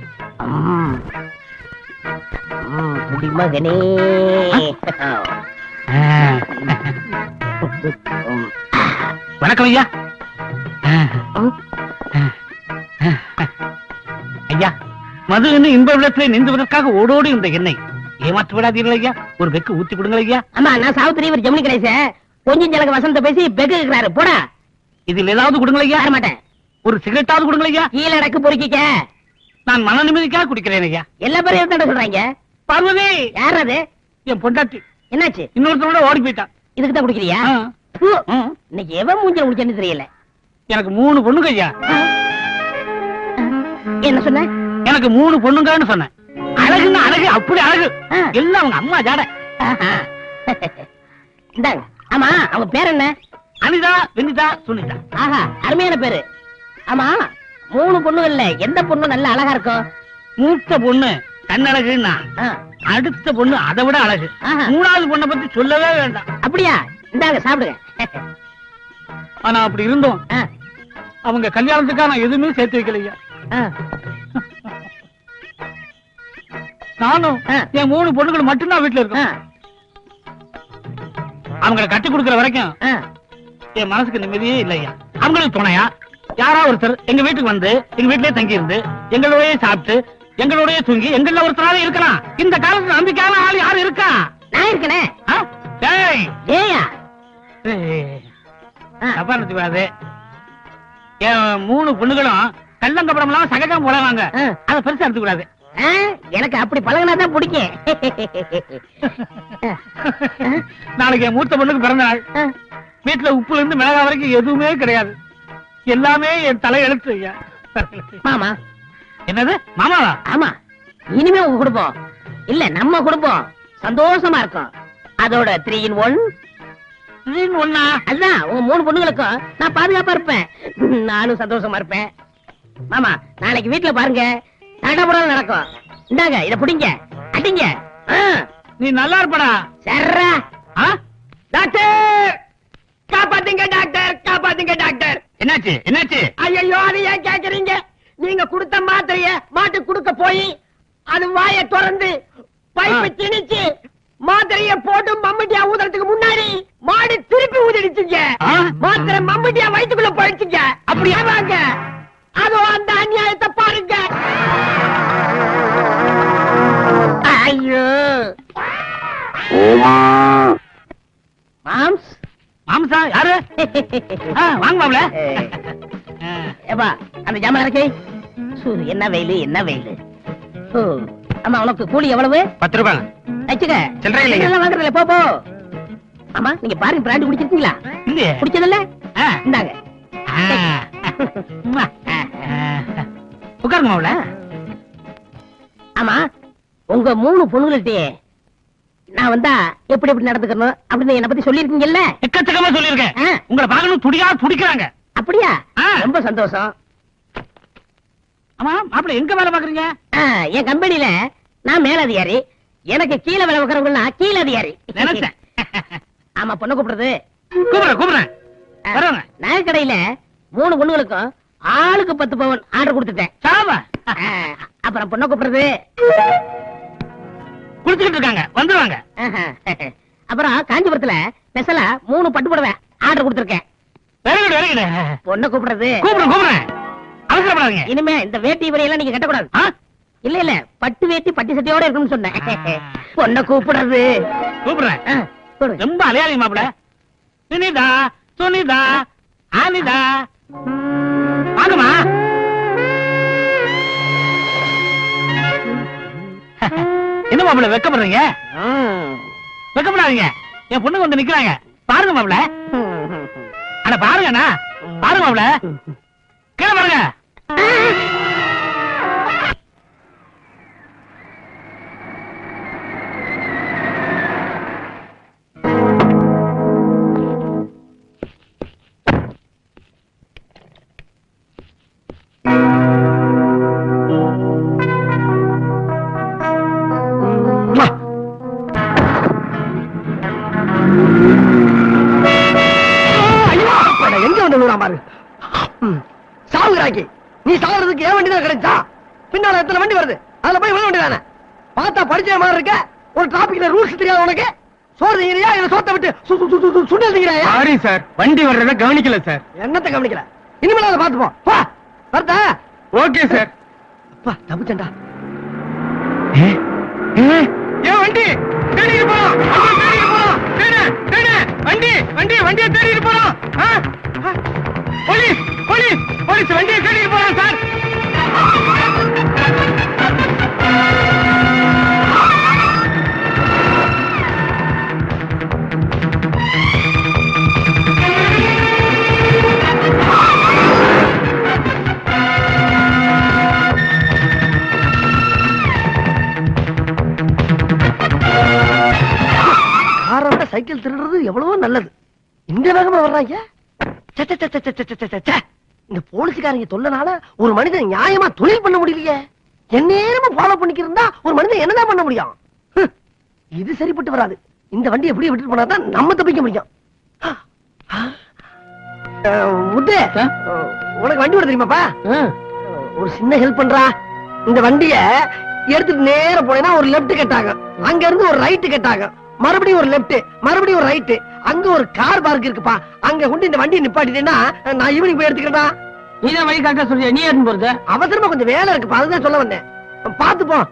மகனே வணக்கம் ஐயா. ஐயா, மது இன்ப விடத்திலே நின்றுவதற்காக ஓடோடி இந்த எண்ணெய் ஏமாற்று விடாதீர்கள் ஐயா. ஒரு பெக்கு ஊத்தி கொடுங்க ஐயா. ஆமா, நான் சாவித்திரி, இவர் ஜெமினி கணேசன். கொஞ்சம் ஜனக வசந்த பேசி பெக்கு இருக்கிறாரு, போடா. இதில் ஏதாவது கொடுங்க ஐயா. தர மாட்டேன். ஒரு சிகரெட்டாவது கொடுங்க ஐயா. கீழே அடக்கு பொறுக்கிக்க. நான் மன நிம்மதிக்காக குடிக்கிறேன் ஐயா. எல்லா பேரும் இருந்தா சொல்றாங்க. பார்வதி யார் அது? என் பொண்டாட்டி என்னாச்சு? இன்னொருத்தரோட ஓடி போயிட்டான். இதுக்கு தான் குடிக்கிறியா? இன்னைக்கு எவன் மூஞ்சல் முடிச்சேன்னு தெரியல. எனக்கு 3 பொண்ணுங்க ஐயா. என்ன சொன்ன? எனக்கு 3 பொண்ணுங்கன்னு சொன்னேன். அழகுன்னா அழகு, அப்படி அழகு. எல்லாம் அவங்க அம்மா ஜாட. இந்தாங்க. ஆமா, அவங்க பேர் என்ன? அனிதா, வினிதா, சுனிதா. ஆஹா, அருமையான பேரு. ஆமா, 3 பொண்ணுகள்ல எந்த பொண்ணு நல்ல அழகா இருக்கும்? மூத்த பொண்ணு கண்ணழகுன்னா, அடுத்த பொண்ணு அதை விட அழகு. 3வது பொண்ணை பத்தி சொல்லவே வேண்டாம். அப்படியா? இந்தாங்க சாப்பிடுங்க. ஆனா அப்படி இருந்தோம் அவங்க கல்யாணத்துக்காக நான் எதுவுமே சேர்த்து வைக்கலையா. நானும் என் 3 பொண்ணுகள் மட்டும்தான் வீட்டுல இருக்கேன். அவங்களை கட்டி கொடுக்கிற வரைக்கும் என் மனசுக்கு நிம்மதியே இல்லையா. அவங்களுக்கு துணையா யாரா ஒருத்தர் எங்க வீட்டுக்கு வந்து எங்க வீட்லயே தங்கி இருந்து எங்களோடய சாப்பிட்டு எங்களோடய தூங்கி எங்கள ஒருத்தராவே இருக்கலாம். இந்த காலத்துல நம்பிக்கையான ஆள் யாரு இருக்கா? நான் இருக்கனே. ஏயா தப்பா நினைச்சுக்காது. என் 3 பொண்ணுகளும் கள்ளங்கப்படம் இல்லாம சகஜம் போடுவாங்க. அதை பெருசா எடுத்துக்கூடாது. எனக்கு அப்படி பழகினாதான் பிடிக்கும். நாளைக்கு என் மூத்த பொண்ணுக்கு பிறந்த நாள். வீட்டுல உப்புல இருந்து மிளகா வரைக்கும் எதுவுமே கிடையாது. எல்லாமே என் தலை எழுத்து ஐயா. மாமா. என்னது மாமாவா? ஆமா, இனிமே உங்க குடும்பம் இல்ல நம்ம குடும்பம் சந்தோஷமா இருக்கும். அதோட 3 in 1. 3 in 1. அதுதான் உங்க 3 பொண்ணுங்களுக்கும் நான் பாதுகாப்பா இருப்பேன், நானும் சந்தோஷமா இருப்பேன். மாமா, நாளைக்கு வீட்டுல பாருங்க தடபுடல் நடக்கும். இந்தாங்க, இத புடிங்க, அடிங்க. நீ நல்லா இருப்படா. சர்ரா. டாக்டர் காப்பாத்துங்க, டாக்டர் காப்பாத்துங்க டாக்டர். என்னாச்சு என்னாச்சு? ஐயோ, அது ஏன் கேக்குறீங்க? நீங்க கொடுத்த மாத்திரைய மாட்டு கொடுக்க போய் அது வாயை திறந்து பைப்பை திணிச்சு மாத்திரைய போட்டு மம்முட்டியா ஊதுறதுக்கு முன்னாடி மாடு திருப்பி ஊதிடுச்சுங்க. மாத்திரை மம்முட்டியா வயிற்றுக்குள்ள போயிடுச்சுங்க. அப்படியே வாங்க, அதோ அந்த அநியாயத்தை பாருங்க. ஐயோ மாம்ஸ். மாம்சா யாரு? வாங்க மாப்ள. ஏப்பா அந்த ஜாமான் இறக்கி. என்ன வெயிலு என்ன வெயிலு. ஆமா, உனக்கு கூலி எவ்வளவு? 10 ரூபாய். வச்சுக்க. சில்லறை இல்லையா? வாங்குறதுல போ போ. ஆமா நீங்க பாருங்க பிராண்ட் குடிச்சிருக்கீங்களா? இல்லையே. குடிச்சதில்ல? ஆ. இந்தாங்க. உட்காருங்க மாப்பிள. ஆமா உங்க 3 பொண்ணுகிட்டே நான் வந்தா எப்படி எப்படி நடந்துக்கணும் அப்படின்னு என்ன பத்தி சொல்லிருக்கீங்கல்ல? எக்கச்சக்கமா சொல்லியிருக்கேன். ஆ. உங்களை பார்க்கணும் துடியா துடிக்கிறாங்க. அப்படியா? ஆ. ரொம்ப சந்தோஷம். ஆமா மாப்பிள எங்க வேலை பாக்குறீங்க? என் கம்பெனில நான் மேலதிகாரி, எனக்கு கீழே வேலை பார்க்கறவங்க கீழ அதிகாரி. நினைச்சேன். ஆமா பொண்ணு கூப்பிடுறது. கூப்பிடுறேன் வரவங்க. நகை கடையில 3 பொண்ணுகளுக்கும் ஆளுக்கு 10 பவுன் ஆர்டர் கொடுத்துட்டேன். சாவா அப்புறம் பொண்ணு கூப்பிடுறது. குளிச்சுக்கிட்டு இருக்காங்க வந்துருவாங்க. அப்புறம் காஞ்சிபுரத்துல ஸ்பெஷலா 3 பட்டு புடவை ஆர்டர் கொடுத்திருக்கேன். Very good very good. பொண்ணு கூப்பிடுறது. கூப்பிடுறேன் அவசரப்படாதீங்க. இனிமே இந்த வேட்டி வரையெல்லாம் நீங்க கட்டக்கூடாது. இல்ல இல்ல பட்டு வேட்டி பட்டு சட்டையோட இருக்கும்னு சொன்னேன். பொண்ணை கூப்பிடுறது. கூப்பிடுறேன். கூப்பிடு. ரொம்ப அலையாளி மாப்பிள. சுனிதா சுனிதா ஆனிதா வாங்கம்மா. என்ன மாப்பிள வெக்கப்படுறீங்க? வெக்கப்படாதீங்க. என் பொண்ணுங்க வந்து நிக்கிறாங்க பாருங்க மாப்பிள. அட பாருங்கண்ணா பாருங்க மாப்பிள. கீழே பாருங்க. எங்க வந்து விடுறான் பாரு. சாவுகிறாக்கி நீ சாகுறதுக்கு ஏன் வண்டி தான் கிடைச்சா? பின்னால எத்தனை வண்டி வருது, அதுல போய் விழ வேண்டியதானே? பார்த்தா படிச்ச மாதிரி இருக்க, ஒரு டிராபிக்ல ரூல்ஸ் தெரியாது உனக்கு. சோறு திங்கிறியா இல்ல சோத்தை விட்டு சுண்டல் திங்கிறாயா? சாரி சார், வண்டி வர்றத கவனிக்கல சார். என்னத்தை கவனிக்கல? இனிமேல அதை பார்த்துப்போம். போ வரதா? Okay sir. அப்பா தப்பிச்சண்டா. ஏன் வண்டி தேடிட்டு போறோம், வண்டியை தேடிட்டு போறோம். போலீஸ் போலீஸ் போலீஸ் வண்டியை தேடிட்டு போறோம் சார். சைக்கிள் திருடுறது எவ்வளவோ நல்லது. இந்த வேகமா வர்றாங்க. இந்த போலீஸ்காரங்க தொல்லனால ஒரு மனிதன் நியாயமா தொழில் பண்ண முடியலையே. எந்நேரமும் ஃபாலோ பண்ணிக்கிருந்தா ஒரு மனிதன் என்னதான் பண்ண முடியும்? இது சரிப்பட்டு வராது. இந்த வண்டி எப்படி விட்டுட்டு போனாதான் நம்ம தப்பிக்க முடியும். முத்து, உனக்கு வண்டி ஓட தெரியுமாப்பா? ஒரு சின்ன ஹெல்ப் பண்றா. இந்த வண்டிய எடுத்துட்டு நேர போனேன்னா ஒரு லெப்ட் கட்டாங்க, அங்க இருந்து ஒரு ரைட் கட்டாங்க, மறுபடியும் ஒரு லெப்ட், மறுபடியும் ஒரு ரைட். அங்க ஒரு கார் பார்க் இருக்குப்பா, அங்க கொண்டு இந்த வண்டியை நிப்பாட்டிட்டேன்னா நான் ஈவினிங் போய் எடுத்துக்கிறதா. நீதான் வழி கரெக்டா சொல்றியா? நீ ஏன் போறது? அவசரமா கொஞ்சம் வேலை இருக்குப்பா, அதுதான் சொல்ல வந்தேன். பாத்துப்போம்,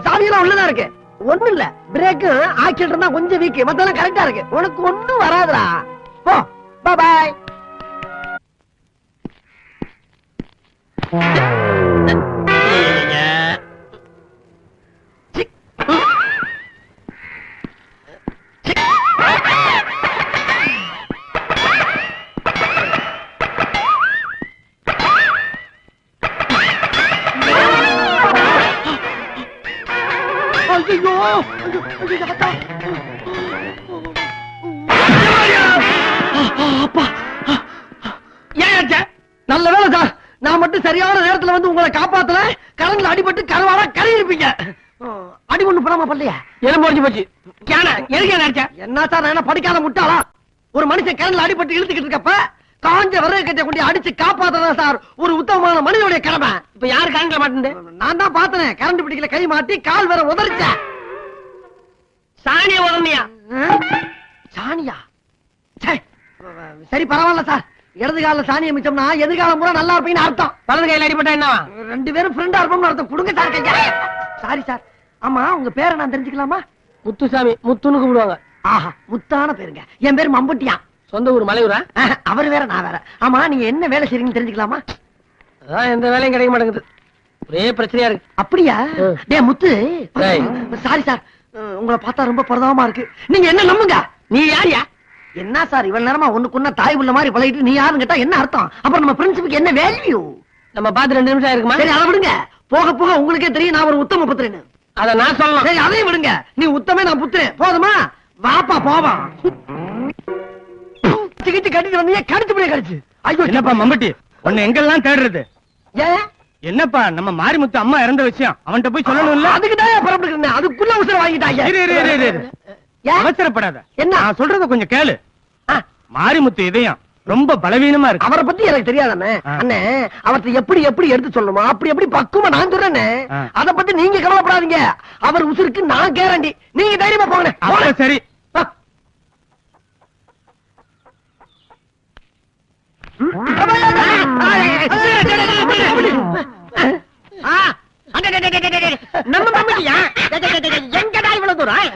சாவியெல்லாம் உள்ளதான் இருக்கு. ஒண்ணும் இல்ல, பிரேக்கு ஆக்சிடென்ட் தான் கொஞ்சம் வீக், மத்தெல்லாம் கரெக்டா இருக்கு. உனக்கு ஒண்ணும் வராதுடா. போ, பாய். நல்ல வேலை சார், நான் மட்டும் சரியான நேரத்துல வந்து உங்களை காப்பாத்தல. கரண்ட்ல அடிபட்டு கருவாடா கறி இருப்பீங்க. அடி ஒண்ணு போடாம பண்ணலையா? எலும்பு உடைஞ்சு போச்சு. என்ன சார், நான் படிக்காத முட்டாளா? ஒரு மனுஷன் கரண்ட்ல அடிபட்டு இழுத்துக்கிட்டு இருக்கப்ப காஞ்ச விறகு கட்டை கொண்டு அடிச்சு காப்பாத்ததா சார் ஒரு உத்தமமான மனிதனுடைய கடமை. இப்ப யாரு கரண்ட்ல மாட்டேன்? நான் தான் பார்த்தேன், கரண்ட் பிடிக்கல கை மாட்டி கால் வேற உதறிச்ச. சாணிய உடனியா? சாணியா? சரி பரவாயில்ல சார், இடது கால சாணியை மிச்சம்னா எதிர்காலம் பூரா நல்லா இருப்பீங்கன்னு அர்த்தம். வலது கையில அடிபட்டா என்ன? 2 பேரும் ஃப்ரெண்டா இருப்போம்னு அர்த்தம். கொடுங்க சார் கையா. Sorry sir. ஆமா உங்க பேரை நான் தெரிஞ்சுக்கலாமா? முத்துசாமி, முத்துன்னு கூப்பிடுவாங்க. ஆஹா, முத்தான பேருங்க. என் பேர் மம்பட்டியா. சொந்த ஊர் மலையூரா? அவர் வேற நான் வேற. ஆமா நீங்க என்ன வேலை செய்றீங்கன்னு தெரிஞ்சுக்கலாமா? அதான் எந்த வேலையும் கிடைக்க மாட்டேங்குது, ஒரே பிரச்சனையா இருக்கு. அப்படியா? டேய் முத்து, சாரி சார், உங்களை பார்த்தா ரொம்ப பரதாபமா இருக்கு. நீங்க என்ன நம்புங்க. நீ யாரியா? என்ன சார் இவ்வளவு நேரமா ஒண்ணுக்குன்னா தாய் உள்ள மாதிரி பழகிட்டு நீ யாருன்னு கேட்டா என்ன அர்த்தம்? அப்புறம் நம்ம பிரின்சிபுக்கு என்ன வேல்யூ? நம்ம பார்த்து 2 நிமிஷம் இருக்குமா? சரி அதை விடுங்க. போக போக உங்களுக்கே தெரியும் நான் ஒரு உத்தம புத்திரன்னு. அத நான் சொல்லலாம். சரி அதையும் விடுங்க. நீ உத்தமே நான் புத்திரன் போதுமா? வாப்பா போவான். டிக்கெட் கட்டிட்டு வந்தீங்க கடிச்சு போய் கடிச்சு. ஐயோ என்னப்பா மம்பட்டி உன்னை எங்கெல்லாம் தேடுறது? ஏன் என்னப்பா நம்ம மாரிமுத்து அம்மா இறந்த விஷயம் அவன்கிட்ட போய் சொல்லணும்ல. அதுக்கு தான் புறப்பட்டு அதுக்குள்ள உசுர வாங்கிட்டாங்க. இரு, இரு, இரு, இரு. ஏன்? அவசரப்படாத. என்ன? நான் சொல்றத கொஞ்சம் கேளு. ஆ, மாரிமுத்து இதயம் ரொம்ப பலவீனமா இருக்கு. அவரை பத்தி எனக்கு தெரியாதானே அண்ணே. அவர்கிட்ட எப்படி எப்படி எடுத்து சொல்லணுமா அப்படி எப்படி பக்குவமா நான் சொல்றேனே. ஆ. அத பத்தி நீங்க கவலைப்படாதீங்க. அவர் உசுருக்கு நான் கேரண்டி. நீங்க தைரியமா போங்க. அப்ப சரி. நம்ம மம்மியா எங்கடா இவ்வளவு தூரம்?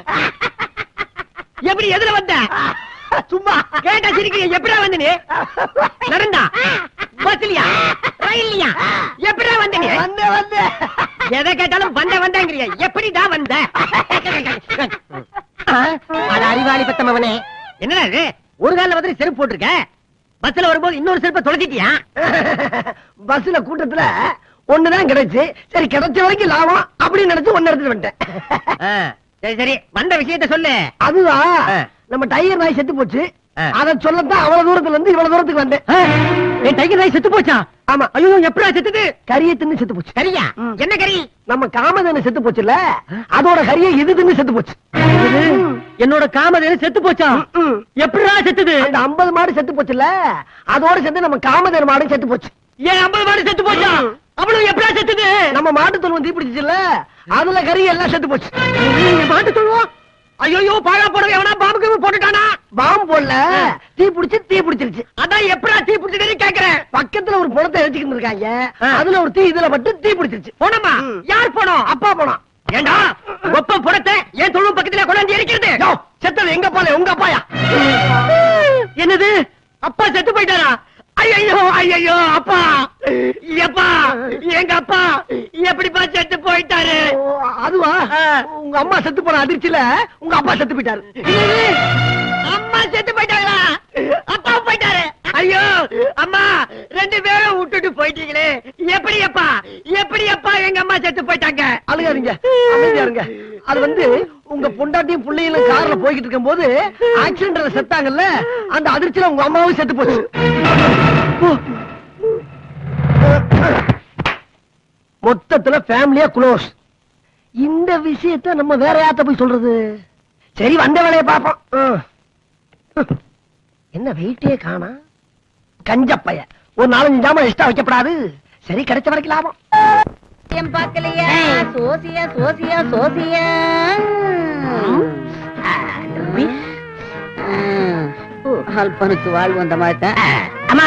எப்படி எதுல வந்த? சும்மா கேட்டா சிரிக்கிறீங்க. எப்படிடா வந்த நீ? நடந்தா பஸ்லியா ரயில்லையா எப்படிடா வந்த நீ? வந்த எதை கேட்டாலும் வந்தங்கிறிய. எப்படிடா வந்த? அட அறிவாளி பத்தமவனே, என்னடா இது ஒரு கால வந்து செருப்பு போட்டிருக்க? பஸ்ல வரும்போது இன்னொரு செருப்பை தொலைச்சிட்டியா? பஸ்ல கூட்டத்துல ஒண்ணுதான் கிடைச்சு. சரி கிடைச்ச வரைக்கும் லாபம் அப்படின்னு நினைச்சு ஒன்னு எடுத்துட்டு வந்துட்டேன். சரி சரி வந்த விஷயத்த சொல்லு. அதுதான் நம்ம டைகர் நாய் செத்து போச்சு. அத சொல்லத்தான் அவ்வளவு தூரத்துல இருந்து இவ்வளவு தூரத்துக்கு வந்தேன். என் டைகர் நாய் செத்து போச்சா? ஆமா. ஐயோ எப்படா செத்துது? கறியை தின்னு செத்து போச்சு. கரியா? என்ன கறி? நம்ம காமதேனு செத்து போச்சுல்ல, அதோட கறியை இது தின்னு செத்து போச்சு. என்னோட காமதேனு செத்து போச்சா? எப்படா செத்துது? அந்த 50 மாடு செத்து போச்சுல்ல, அதோட சேர்ந்து நம்ம காமதேனு மாடும் செத்து போச்சு. ஏன் 50 மாடு செத்து போச்சா? அவ்வளவு எப்படா செத்துது? நம்ம மாட்டு தொழுவம் தீப்பிடிச்சுல, அதுல கறி எல்லாம் செத்து போச்சு. மாட்டு தொழுவம்? ஐயோ பாழா போடவே எவனா பாம்புக்கு போட்டுட்டானா? பாம்பு போடல, தீ பிடிச்சிருச்சு. அதான் எப்படா தீ பிடிச்சிட்டு கேக்குறேன். பக்கத்துல ஒரு பணத்தை வச்சுக்கிட்டு இருக்காங்க, அதுல ஒரு தீ இதுல பட்டு தீ பிடிச்சிருச்சு. போனமா? யார் போனோம்? அப்பா போனோம். ஏண்டா ஒப்ப பணத்தை என் தொழுவு பக்கத்துல கொண்டாந்து எரிக்கிறது? செத்தது எங்க பால உங்க அப்பாயா? என்னது அப்பா செத்து போயிட்டாரா? ஐயோ ஐயோ அப்பா எப்பா எங்க அப்பா எப்படிப்பா செத்து போயிட்டாரு? அதுவா உங்க அம்மா செத்து போன அதிர்ச்சியில உங்க அப்பா செத்து போயிட்டாரு. அம்மா செத்து போயிட்டாங்களா? அப்பா போயிட்டாரு. ஐயோ அம்மா 2 பேரும் விட்டுட்டு போயிட்டீங்களே. எப்படி அப்பா எங்க அம்மா செத்து போயிட்டாங்க? அழுகாதீங்க, அமைதியா இருங்க. அது வந்து உங்க பொண்டாட்டியும் பிள்ளைகளும் கார்ல போய்கிட்டு இருக்கும் போது ஆக்சிடென்ட்ல செத்தாங்கல்ல, அந்த அதிர்ச்சியில உங்க அம்மாவும் செத்து போச்சு. மொத்தத்துல ஃபேமிலியா க்ளோஸ். இந்த விஷயத்தை நம்ம வேற யார்ட்ட போய் சொல்றது? சரி வந்த வேலையை பாப்போம். என்ன வெயிட்டே காணா? கஞ்சப்பைய ஒரு 4-5 ஜாமான் எக்ஸ்ட்ரா வைக்கப்படாது. சரி கிடைச்ச வரைக்கும் லாபம். பாக்கலையா? சோசியா சோசியா சோசியா அல்பனுக்கு வாழ்வு வந்த மாதிரி. அம்மா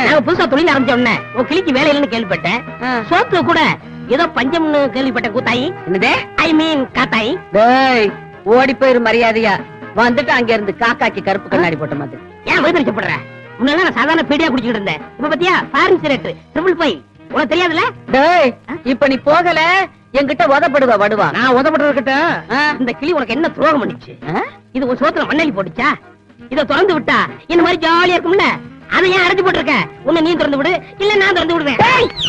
நாங்க புதுசா தொழில் ஆரம்பிச்ச உடனே உன் கிளிக்கு வேலை இல்லைன்னு கேள்விப்பட்டேன். சோத்துல கூட ஏதோ பஞ்சம்னு கேள்விப்பட்ட கூத்தாயி. என்னது? ஐ மீன் காத்தாயி. டேய் ஓடி போயிரு மரியாதையா. வந்துட்டு அங்க இருந்து காக்காக்கு கருப்பு கண்ணாடி போட்ட மாதிரி. ஏன் வைத்தறிச்சப்படுற? முன்னால நான் சாதாரண பீடியா குடிச்சிட்டு இருந்தேன். இப்ப பாத்தியா ஃபாரின் சிகரெட் ட்ரிபிள் 5. உனக்கு தெரியாதுல? டேய் இப்ப நீ போகல என்கிட்ட உதப்படுவா வடுவா. நான் உதப்படுறதுக்கிட்ட இந்த கிளி உனக்கு என்ன துரோகம் பண்ணிச்சு? இது ஒரு சோத்துல மண்ணெலி போட்டுச்சா? இத திறந்து விட்டா இந்த மாதிரி ஜாலியா இருக்கும்ல, அதை ஏன் அடைச்சு போட்டுருக்க? உன்னை நீ திறந்து விடு, இல்ல நான் திறந்து விடுவேன்.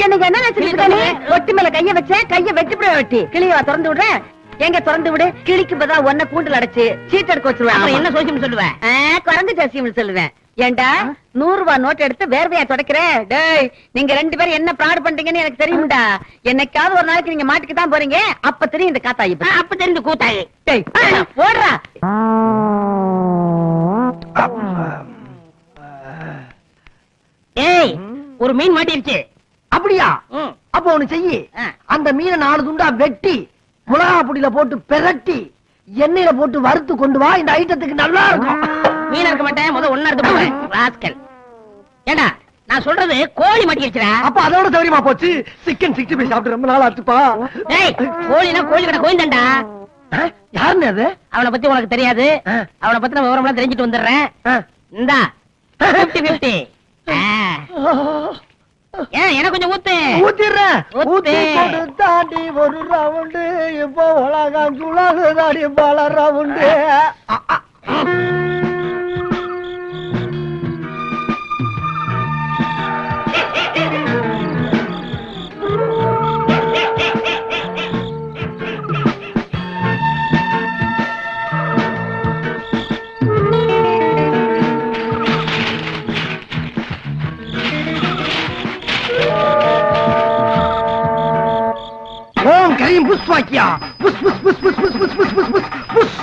எனக்கு என்ன நினைச்சிருக்க? ஒட்டி மேல கைய வச்ச கைய வெட்டி போட வெட்டி கிளியவா திறந்து விடுறேன்? எங்க திறந்து விடு. கிளிக்கு பதிலா ஒன்ன கூண்டுல அடைச்சு சீட் எடுக்க வச்சிருவேன். என்ன சோசியம் சொல்லுவேன்? குறைஞ்ச சசியம் சொல்லுவேன். ஏண்டா 100 ரூபாய் நோட் எடுத்து வேர்வையா தொடக்கிற? டேய் நீங்க 2 பேரும் என்ன பிராட் பண்றீங்கன்னு எனக்கு தெரியும்டா. என்னைக்காவது ஒரு நாளைக்கு நீங்க மாட்டுக்கு தான் போறீங்க. அப்ப தெரியும் இந்த காத்தாயி. அப்ப தெரிஞ்சு கூத்தாயி. டேய் போடுறா. ஏய் ஒரு மீன் மாட்டிருச்சு. அப்படியா? அப்ப ஒண்ணு செய்யி. அந்த மீனை 4 துண்டா வெட்டி மிளகா பொடியில போட்டு பெரட்டி எண்ணெயில போட்டு வறுத்து கொண்டு வா. இந்த ஐட்டத்துக்கு நல்லா இருக்கும். மீன் இருக்க மாட்டேன், முதல்ல ஒண்ணா எடுத்து போவேன். ராஸ்கல். ஏண்டா நான் சொல்றது கோழி மாட்டிருச்சுடா. அப்ப அதோட சௌரியமா போச்சு. சிக்கன் 65 சாப்பிட்டு ரொம்ப நாள் ஆச்சுப்பா. ஏய் கோழினா கோழி கடை கோயிந்தாண்டா. யாருன்னு அது? அவனை பத்தி உனக்கு தெரியாது. அவனை பத்தி விவரம் எல்லாம் தெரிஞ்சுட்டு வந்துடுறேன். இந்தா 50-50. ஏன் எனக்கு கொஞ்சம் ஊத்து. ஊத்திடுறேன். ஊத்து. தாண்டி ஒரு ரவுண்டு இப்போ உலகம் சுழகு தாடி பல ரவுண்டு.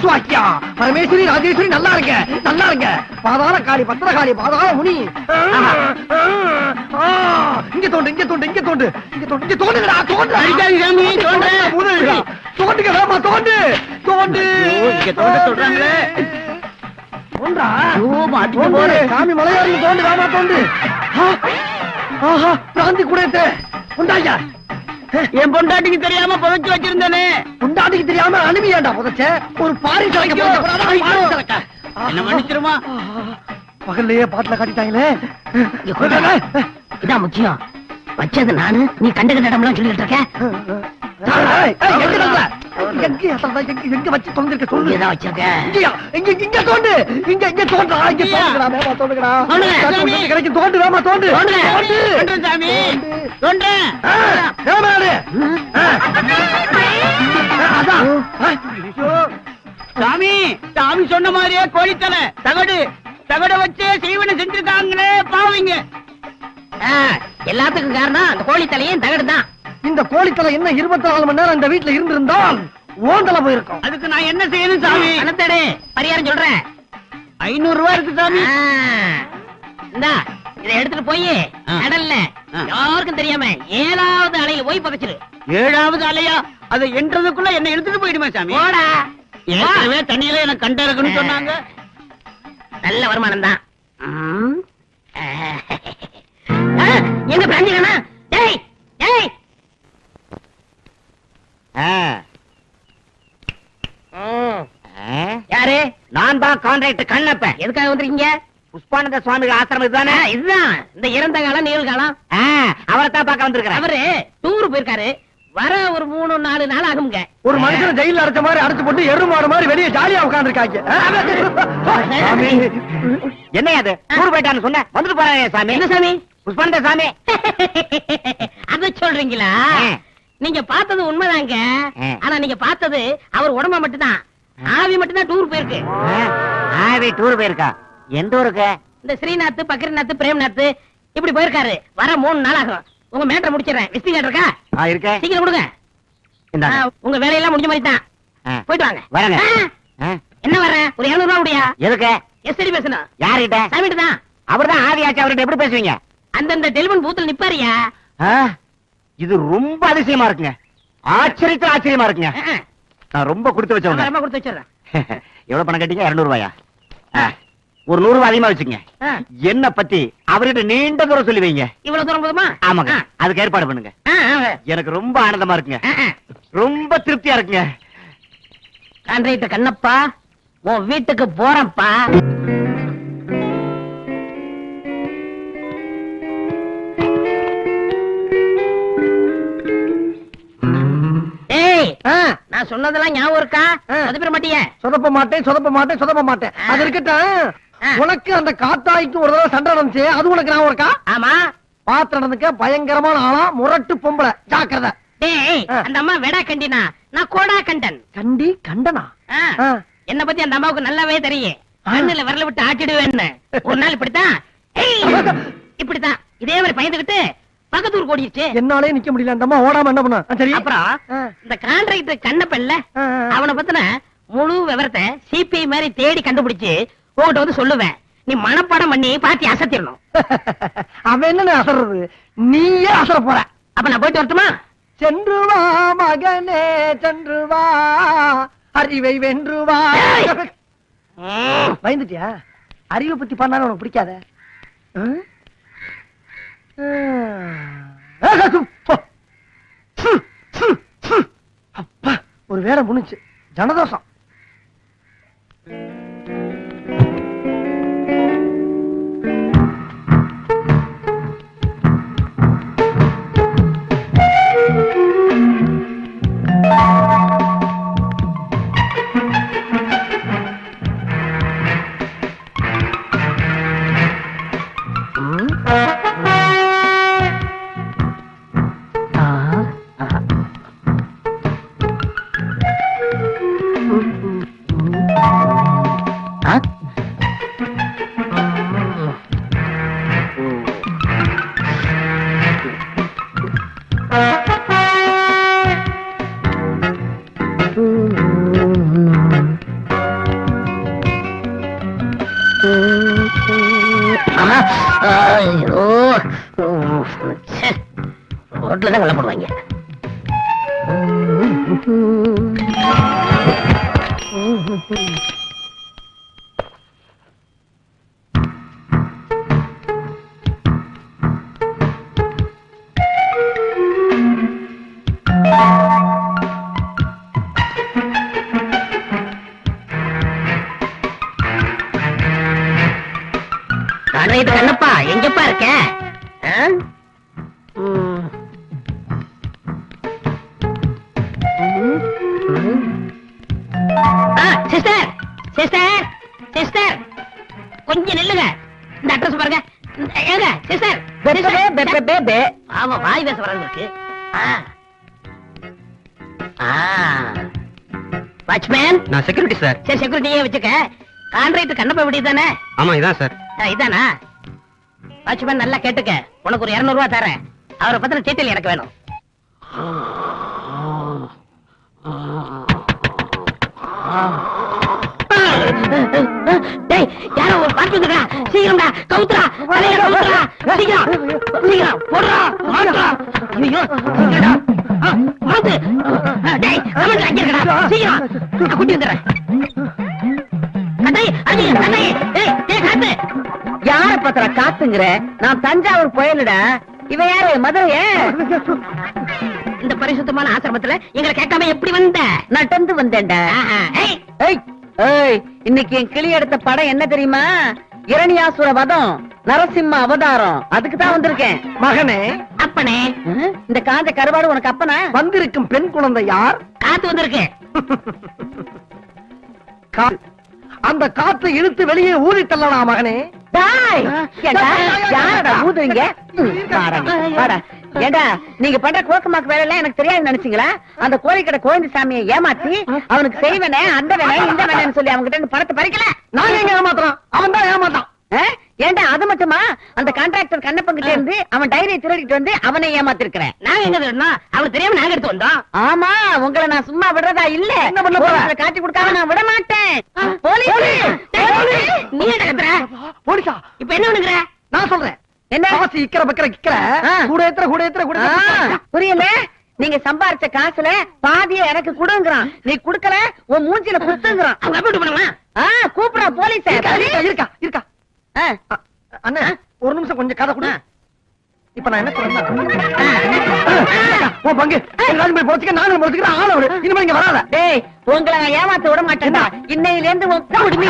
நமச்சிவாக்கியா பரமேஸ்வரி ராஜேஸ்வரி நல்லா இருங்க நல்லா இருங்க பாதாள காளி பத்திரகாளி பாதாள முனி இங்க தோண்டு இங்க தோண்டு இங்க தோண்டு இங்க தோண்டு இங்க தோண்டுங்கடா தோண்டு அடிக்காதீங்க சாமி, தோண்டுறேன். முதல்ல தோண்டுங்க வேமா தோண்டு தோண்டு இங்க தோண்ட சொல்றாங்களே. தோன்றா மாட்டிக்க போறேன். சாமி மலையாளி தோண்டு வேமா தோண்டு ஆஹா பிராந்தி கூட உண்டாயா என் பொண்டாட்டிக்கு தெரியாம புதைச்சு வச்சிருந்தேனே. உண்டாட்டிக்கு தெரியாம அனுப்பியாண்டா புதைச்ச ஒரு பாரி சரக்க என்ன மன்னிச்சிருமா? பகல்லையே பாட்டுல காட்டிட்டாங்களே இதான் முக்கியம். வச்சது நானு, நீ கண்ட இடம்லாம் சொல்லிட்டு இருக்க. எங்க வச்சு தொந்திருக்க சொல்லு இங்கதான் வச்சிருக்க. இங்க இங்க தோண்டு இங்க இங்க தோன்றா இங்க தோண்டுடா வேமா தோண்டுடா தோண்டுங்க. கிடைக்கும் தோண்டு வேமா தோண்டு தோண்டுங்க. தோண்டுறேன் சாமி, தோண்டுறேன். சாமி, சாமி சொன்ன மாதிரியே கோழித்தலை தகடு வச்சு செய்வன செஞ்சிருக்காங்களே பாவீங்க. எல்லாத்துக்கும் காரணம் அந்த கோழி தலையும் தகடு தான். இந்த கோழித்தலை என்ன 24 மணி நேரம் இந்த வீட்டுல இருந்திருந்தால் ஓந்தல போயிருக்கும். அதுக்கு நான் என்ன செய்யணும் சாமி? பணத்தேடு, பரிகாரம் சொல்றேன். 500 ரூபாய் இருக்கு சாமி. இந்தா இதை எடுத்துட்டு போய் கடல்ல யாருக்கும் தெரியாம 7வது அலையில போய் புதைச்சிரு. 7வது அலையா? அதை என்றதுக்குள்ள என்ன எடுத்துட்டு போயிடுமா சாமி? போடா. ஏற்கனவே தண்ணியில எனக்கு கண்ட இருக்குன்னு சொன்னாங்க. நல்ல வருமானம் தான். எங்க பிராந்தி வேணா? டேய் டேய். யாரு? நான் தான் கான்ட்ராக்டர் கண்ணப்பன். எதுக்காக வந்திருக்கீங்க? புஷ்பானந்த சுவாமிகள் ஆசிரமம் இதுதானே? இதுதான் இந்த இறந்த காலம் நிகழ்காலம். அவரை தான் பார்க்க வந்திருக்கிறேன். அவரு டூர் போயிருக்காரு. வர ஒரு 3-4 நாள் ஆகுங்க. ஒரு மனுஷன் ஜெயில அடைச்ச மாதிரி அடைச்சு போட்டு எருமாடு மாதிரி வெளியே ஜாலியா உட்கார்ந்து இருக்காங்க. என்ன அது டூர் போயிட்டான்னு சொன்ன வந்துட்டு போறாங்க சாமி. என்ன சாமி? புஷ்பானந்த சாமி. அத சொல்றீங்களா? நீங்க பார்த்தது உண்மைதாங்க. ஆனா நீங்க பார்த்தது அவர் உடம்ப மட்டும்தான். ஆவி மட்டும்தான் டூர் போயிருக்கு. ஆவி டூர் போயிருக்கா? எந்த ஊருக்கு? இந்த ஸ்ரீநாத், பக்ரிநாத், பிரேம்நாத் இப்படி போயிருக்காரு. வர 3 நாள் ஆகும். உங்க மேட்டரை முடிச்சிடறேன். விசிட்டிங் இருக்கா? இருக்க. சீக்கிரம் கொடுங்க. உங்க வேலையெல்லாம் முடிஞ்ச மாதிரி தான். போயிட்டு வாங்க. வரங்க. என்ன வர்றேன்? ஒரு 200 ரூபா முடியா? எதுக்கு? எஸ்டி பேசணும். யார்கிட்ட? சாமிட்டு தான். அவர்தான் ஆவி ஆச்சு. அவர்கிட்ட எப்படி பேசுவீங்க? அந்தந்த டெலிபோன் பூத்துல நிப்பாரியா? இது ரொம்ப அதிசயமா இருக்குங்க. ஆச்சரியத்துல ஆச்சரியமா இருக்குங்க. நான் ரொம்ப கொடுத்து வச்சவங்க. ரொம்ப கொடுத்து வச்சிடறேன். எவ்வளவு பணம் கட்டிங்க? 200 ரூபாயா? ஒரு 100 ரூபாய் அதிகமா வச்சுங்க. என்ன பத்தி அவர்கிட்ட நீண்ட தூரம் சொல்லி வைங்க. இவ்வளவு தூரம் போதுமா? ஆமாங்க. அதுக்கு ஏற்பாடு பண்ணுங்க. எனக்கு ரொம்ப ஆனந்தமா இருக்குங்க. ரொம்ப திருப்தியா இருக்குங்க. கான்ட்ராக்டர் கண்ணப்பா, உன் வீட்டுக்கு போறேன்ப்பா. ஏய், நான் சொன்னதெல்லாம் ஞாபகம் இருக்கா? சொதப்பிட மாட்டியே? சொதப்ப மாட்டேன் சொதப்ப மாட்டேன் சொதப்ப மாட்டேன். அது இருக்கட்டும். உனக்கு அந்த காத்தாய்க்கு ஒரு தடவை சண்டை நடந்துச்சு. அது உனக்கு ஞாபகம் இருக்கா? ஆமா. பாத்து நடந்துக்க பயங்கரமான ஆளா முரட்டு பொம்பளை. ஜாக்கிரதை. டேய், அந்த அம்மா வெடா கண்டினா, நான் கோடா கண்டன். கண்டி கண்டனா? என்ன பத்தி அந்த அம்மாவுக்கு நல்லாவே தெரியும். கண்ணுல விரல விட்டு ஆட்டிடுவேன்னு. ஒரு நாள் இப்படித்தான் இப்படித்தான் இதே மாதிரி பயந்துகிட்டு பக்கத்தூர் ஓடிடுச்சு. என்னாலே நிக்க முடியல. அந்த அம்மா ஓடாம என்ன பண்ண? சரி. அப்புறம் இந்த கான்ட்ராக்டர் கண்ணப்பல்ல, அவனை பத்தின முழு விவரத்தை சிபிஐ மாதிரி தேடி கண்டுபிடிச்சு உங்ககிட்ட வந்து சொல்லுவேன். நீ மனப்பாடம் பண்ணி பாத்தி அசத்திடணும். அவன் என்ன அசறது? நீயே அசர போற. அப்ப நான் போயிட்டு வரட்டுமா? சென்று வா மகனே சென்று வா, அறிவை வென்று வா. பயந்துட்டியா? அறிவை பத்தி பண்ணாலும் உனக்கு பிடிக்காத. அப்பா, ஒரு வேலை முடிஞ்சு. ஜனதோஷம். ஐயோ ரோட்ல தான் கள்ளப்படுவாங்க. கண்ணப்பா எங்கப்பா இருக்க? சிஸ்டர் சிஸ்டர் சிஸ்டர் கொஞ்சம் நில்லுங்க. இந்த அட்ரஸ் பாருங்க. ஏங்க சிஸ்டர் ஆமா வாய் பேச வராங்க இருக்கு. வாட்ச்மேன் நான் செக்யூரிட்டி சார். சரி செக்யூரிட்டியே வச்சுக்க. கான்ட்ராக்டர் கண்ணப்பா வீடு தானே? ஆமா இதான் சார். இதானா? வாட்ச்மேன் நல்லா கேட்டுக்க. உனக்கு ஒரு 200 ரூபாய் தரேன். அவரை பத்தின டீட்டெயில் எனக்கு வேணும். டேய் யாரோ ஒரு பாட்டு வந்துடா. சீக்கிரம்டா கவுத்துடா. தலைய கவுத்துடா. சீக்கிரம் சீக்கிரம் போடுடா. மாட்டுடா. ஐயோ சீக்கிரம்டா. மாத்து. டேய் கமெண்ட் அங்க இருக்கடா. சீக்கிரம் குட்டி வந்துறேன். டேய் அடி டேய் டேய் காத்து. யார பத்திர காத்துங்கிற? நான் தஞ்சாவூர் புயலுடா. இவன் யாரு? மதுரையே? இந்த பரிசுத்தமான ஆசிரமத்துல எங்களை கேட்காம எப்படி வந்த? நடந்து வந்தேன்டா. இன்னைக்கு என் கிளி எடுத்த படம் என்ன தெரியுமா? இரணியாசுர வதம், நரசிம்ம அவதாரம். அதுக்கு தான் வந்திருக்கேன். மகனே, அப்பனே, இந்த காஞ்ச கருவாடு உனக்கு அப்பனா? வந்திருக்கும் பெண் குழந்தை யார்? காத்து வந்திருக்கு. அந்த காத்து இழுத்து வெளியே ஊதி தள்ளலாம் மகனே. யாரடா ஊதுறீங்க? ஏண்டா நீங்க பண்ற கோக்கமாக்கு வேலை எல்லாம் எனக்கு தெரியாது நினைச்சீங்களா? அந்த கோழிக்கடை கோவிந்த சாமியை ஏமாத்தி அவனுக்கு செய்வனே அந்த வேலை இந்த வேலைன்னு சொல்லி அவங்க கிட்ட பணத்தை பறிக்கல. நாங்க எங்க ஏமாத்துறோம்? அவன் தான் ஏமாத்தான். ஏண்டா அது மட்டுமா? அந்த கான்ட்ராக்டர் கண்ணப்பன் கிட்ட இருந்து அவன் டைரியை திருடிட்டு வந்து அவனை ஏமாத்திருக்கிறேன். நாங்க எங்க திருடணும்? அவனுக்கு தெரியாம நாங்க எடுத்து வந்தோம். ஆமா, உங்களை நான் சும்மா விடுறதா இல்ல. என்ன பண்ண போற? காட்டி கொடுக்காம நான் விட மாட்டேன். நீ என்ன கத்துற? போலீஸா? இப்ப என்ன பண்ணுகிற? நான் சொல்றேன். என்ன காசு இக்கற பக்கற கிக்கற கூட ஏத்துற புரியல? நீங்க சம்பாரிச்ச காசுல பாதியை எனக்கு கொடுங்கறான். நீ குடுக்கல உன் மூஞ்சில குத்துங்கறான். அவங்க அப்படி பண்ணுமா? கூப்பிடா போலீஸ். இருக்கா அண்ணா ஒரு நிமிஷம் கொஞ்சம் கதை கொடு. இப்ப நான் என்ன சொல்றேன்? ஓ பங்கு ராஜ்மலை போச்சுக்க நானும் போச்சுக்கிறேன். ஆள விடு. இனிமே இங்க வராத. டேய் உங்களை நான் ஏமாத்த விட மாட்டேன்டா. இன்னையில இருந்து உன் குடுமி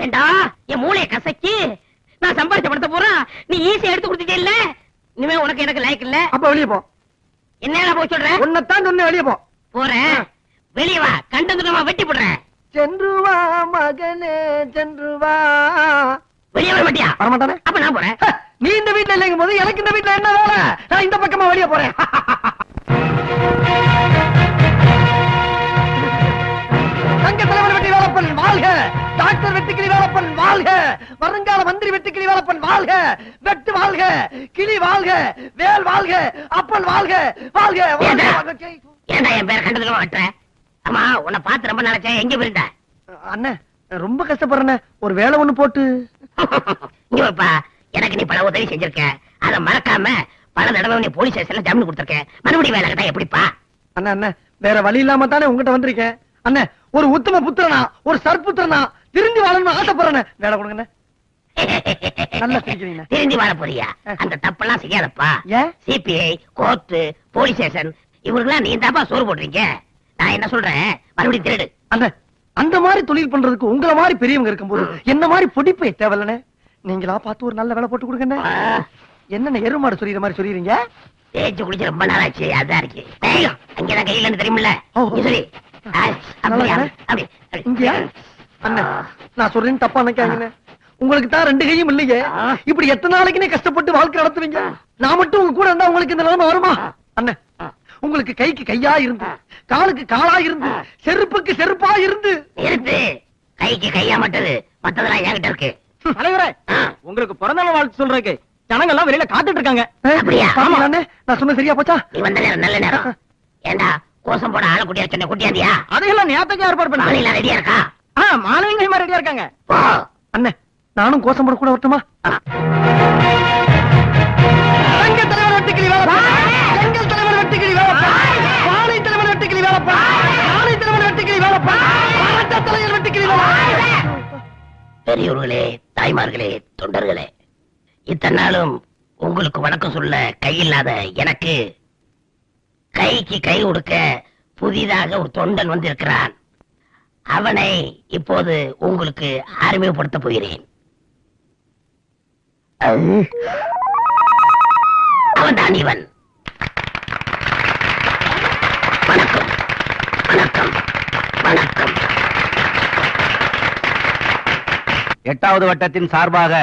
ஏண்டா என் மூளைய கசக்கி நான் சம்பாதிச்ச படத்தை போறேன். நீ ஈஸியா எடுத்து கொடுத்துட்டே இல்ல. இனிமே உனக்கு எனக்கு லைக் இல்ல. அப்ப வெளிய போ. என்ன போய் சொல்ற? உன்னைத்தான் சொன்ன வெளிய போ. போறேன். வெளிய வா. கண்டதுமா வெட்டி போடுறேன். சென்று வா மகனே சென்று வா. வெளிய வர மாட்டியா? வரமாட்டானே. அப்ப நான் போறேன். நீ இந்த வீட்டுல இல்லைங்கும் போது எனக்கு இந்த வீட்டுல என்ன வேலை? நான் இந்த பக்கமா வெளிய போறேன். தங்க தலைவர் வெட்டி வேலப்பன் வாழ்க. டாக்டர் வெட்டுக்கிளி வேலப்பன் வாழ்க. வருங்கால மந்திரி வெட்டுக்கிளி வேலப்பன் வாழ்க. வெட்டு வாழ்க. கிளி வாழ்க. வேல் வாழ்க. அப்பன் வாழ்க. வாழ்க. ஏண்டா என் பேரை கண்டதுமா வெட்டுற? ஆமா உன்னை பார்த்து ரொம்ப நினைச்சேன். எங்க போயிருந்த? அண்ணன் ரொம்ப கஷ்டப்படுறேன். ஒரு வேலை ஒண்ணு போட்டு இங்க வாப்பா. எனக்கு நீ பல உதவி செஞ்சிருக்க. அத மறக்காம பல தடவை நீ போலீஸ் ஸ்டேஷன்ல ஜாமீன் கொடுத்திருக்க. மறுபடியும் வேலை கேட்டா எப்படிப்பா? அண்ணன் வேற வழி இல்லாம தானே உங்ககிட்ட வந்திருக்கேன். அண்ணன் ஒரு உத்தம புத்திரனா ஒரு சற்புத்திரனா திருந்தி வாழணும்னு ஆசைப்படுறேன். வேலை கொடுங்க. நல்லா சிரிக்கிறீங்க. திருந்தி வாழ போறியா? அந்த தப்பெல்லாம் செய்யாதப்பா. சிபிஐ கோர்ட் போலீஸ் ஸ்டேஷன் இவருக்கெல்லாம் நீ தாப்பா சோறு போடுறீங்க. நான் என்ன சொல்றேன், மறுபடியும் திருடு. அண்ணன் அந்த மாதிரி தொழில் பண்றதுக்கு உங்களை மாதிரி பெரியவங்க இருக்கும்போது என்ன மாதிரி பொடிப்பை தேவையில்லைன்னு நீங்களா பார்த்து ஒரு நல்ல வேலை போட்டு கொடுங்க. என்ன எருமாடு சொல்லிற மாதிரி சொல்லிடுறீங்க? தேய்ச்சி குடிச்சு ரொம்ப நாளாச்சு. அதான் இருக்கு. அங்கதான் கையில தெரியுமில்ல. சரி அண்ணன் நான் சொல்றேன் தப்பா நினைக்காதீங்க. உங்களுக்கு தான் 2 கையும் இல்லையே. இப்படி எத்தனை நாளைக்குனே கஷ்டப்பட்டு வாழ்க்கை நடத்துவீங்க. நான் மட்டும் உங்க கூட இருந்தா உங்களுக்கு இந்த நிலைமை வருமா? அண்ணன் உங்களுக்கு கைக்கு கையா இருந்து காலுக்கு காலா இருந்து செருப்புக்கு செருப்பா இருந்து இருந்து கைக்கு கையா மட்டுது மத்ததெல்லாம் என்கிட்ட இருக்கு. தலைவரே உங்களுக்கு பிறந்த நாள் வாழ்த்து சொல்றதுக்கு ஜனங்க எல்லாம் வெளியில காத்துட்டு இருக்காங்க. அப்படியா? ஆமா அண்ணே நான் சொன்ன சரியா போச்சா? நீ வந்த நேரம் நல்ல நேரம். ஏண்டா கோசம் போட ஆள குட்டியா சொன்ன குட்டியாந்தியா? அதையெல்லாம் நேரத்துக்கு ஏற்பாடு பண்ண ரெடியா இருக்கா? மாணவிங்க மாதிரி ரெடியா இருக்காங்க. போ. அண்ணே நானும் கோஷம் போட கூட வரட்டுமா? எங்கள் தலைவர் வெட்டுக்கிளி வேலப்பா, எங்கள் தலைவர் வெட்டுக்கிளி வேலப்பா, வாழை தலைவர் வெட்டுக்கிளி வேலப்பா, வாழை தலைவர் வெட்டுக்கிளி வேலப்பா, பாராட்ட தலைவர் வெட்டுக்கிளி வேலப்பா. பெரியோர்களே, தாய்மார்களே, தொண்டர்களே, இத்தனை நாளும் உங்களுக்கு வணக்கம் சொல்ல கையில்லாத எனக்கு கைக்கு கை கொடுக்க புதிதாக ஒரு தொண்டன் வந்திருக்கிறான். அவனை இப்போது உங்களுக்கு அறிமுகப்படுத்த போகிறேன். அவன் தான் இவன். வணக்கம் வணக்கம் வணக்கம். 8வது வட்டத்தின் சார்பாக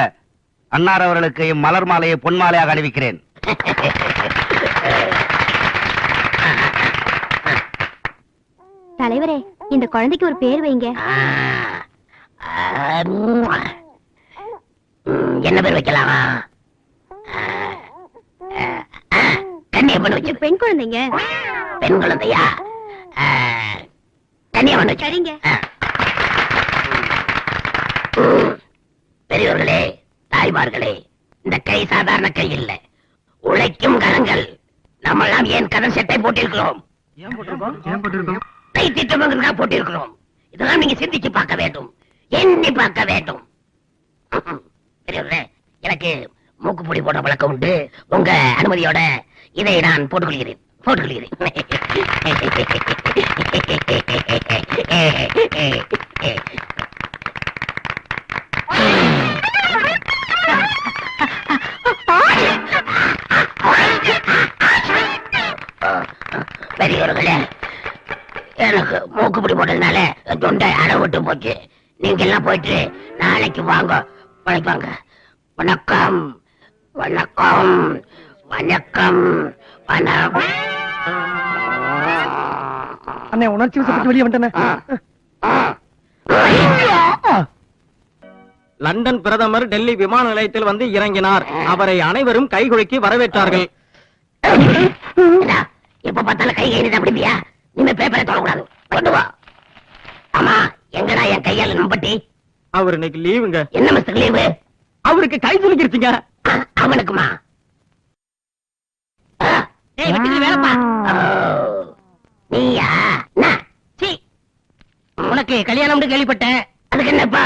அன்னார் அவர்களுக்கு மலர் மாலையை பொன் மாலையாக அணிவிக்கிறேன். தலைவரே, இந்த குழந்தைக்கு ஒரு பேர் வைங்க. என்ன பேர் வைக்கலாமா? கன்னியப்பன் வச்சு. பெண் குழந்தைங்க. பெண் குழந்தையா? கன்னியப்பன் வச்சு. சரிங்க. பெரியவர்களே, தாய்மார்களே, இந்த கை சாதாரண கை இல்ல, உழைக்கும் கரங்கள். நம்மெல்லாம் ஏன் கடன் செட்டை போட்டிருக்கிறோம்? கை திட்டமாக போட்டிருக்கிறோம். இதெல்லாம் நீங்க சிந்திச்சு பார்க்க வேண்டும், எண்ணி பார்க்க வேண்டும். பெரியவர்களே, எனக்கு மூக்குப்பொடி போடுற பழக்கம் உண்டு. உங்க அனுமதியோட இதை நான் போட்டுக்கொள்கிறேன். பெரியவர்களே, எனக்கு மூக்குப்பொடி போட்டதுனால தொண்டை அடவிட்டு போச்சு. நீங்க எல்லாம் போயிட்டு நாளைக்கு வாங்க. வாங்க. வணக்கம் வணக்கம் வணக்கம் வணக்கம். அண்ணே உணர்ச்சி வசப்பட்டு வெளியே வந்துட்டேன். லண்டன் பிரதமர் டெல்லி விமான நிலையத்தில் வந்து இறங்கினார். அவரை அனைவரும் கைகுலுக்கி வரவேற்றார்கள். எப்ப பார்த்தாலும் கை கைது அப்படியா? நீங்க பேப்பரை தொடக்கூடாது. கொண்டு வா. ஆமா, எங்கடா என் கையால நம்பட்டி? அவர் இன்னைக்கு லீவுங்க. என்ன மிஸ்டர் லீவு? அவருக்கு கை துணிக்கிருச்சுங்க. அவனுக்குமா? வேலைப்பா, நீயா? உனக்கு கல்யாணம் கேள்விப்பட்டேன். அதுக்கு என்னப்பா?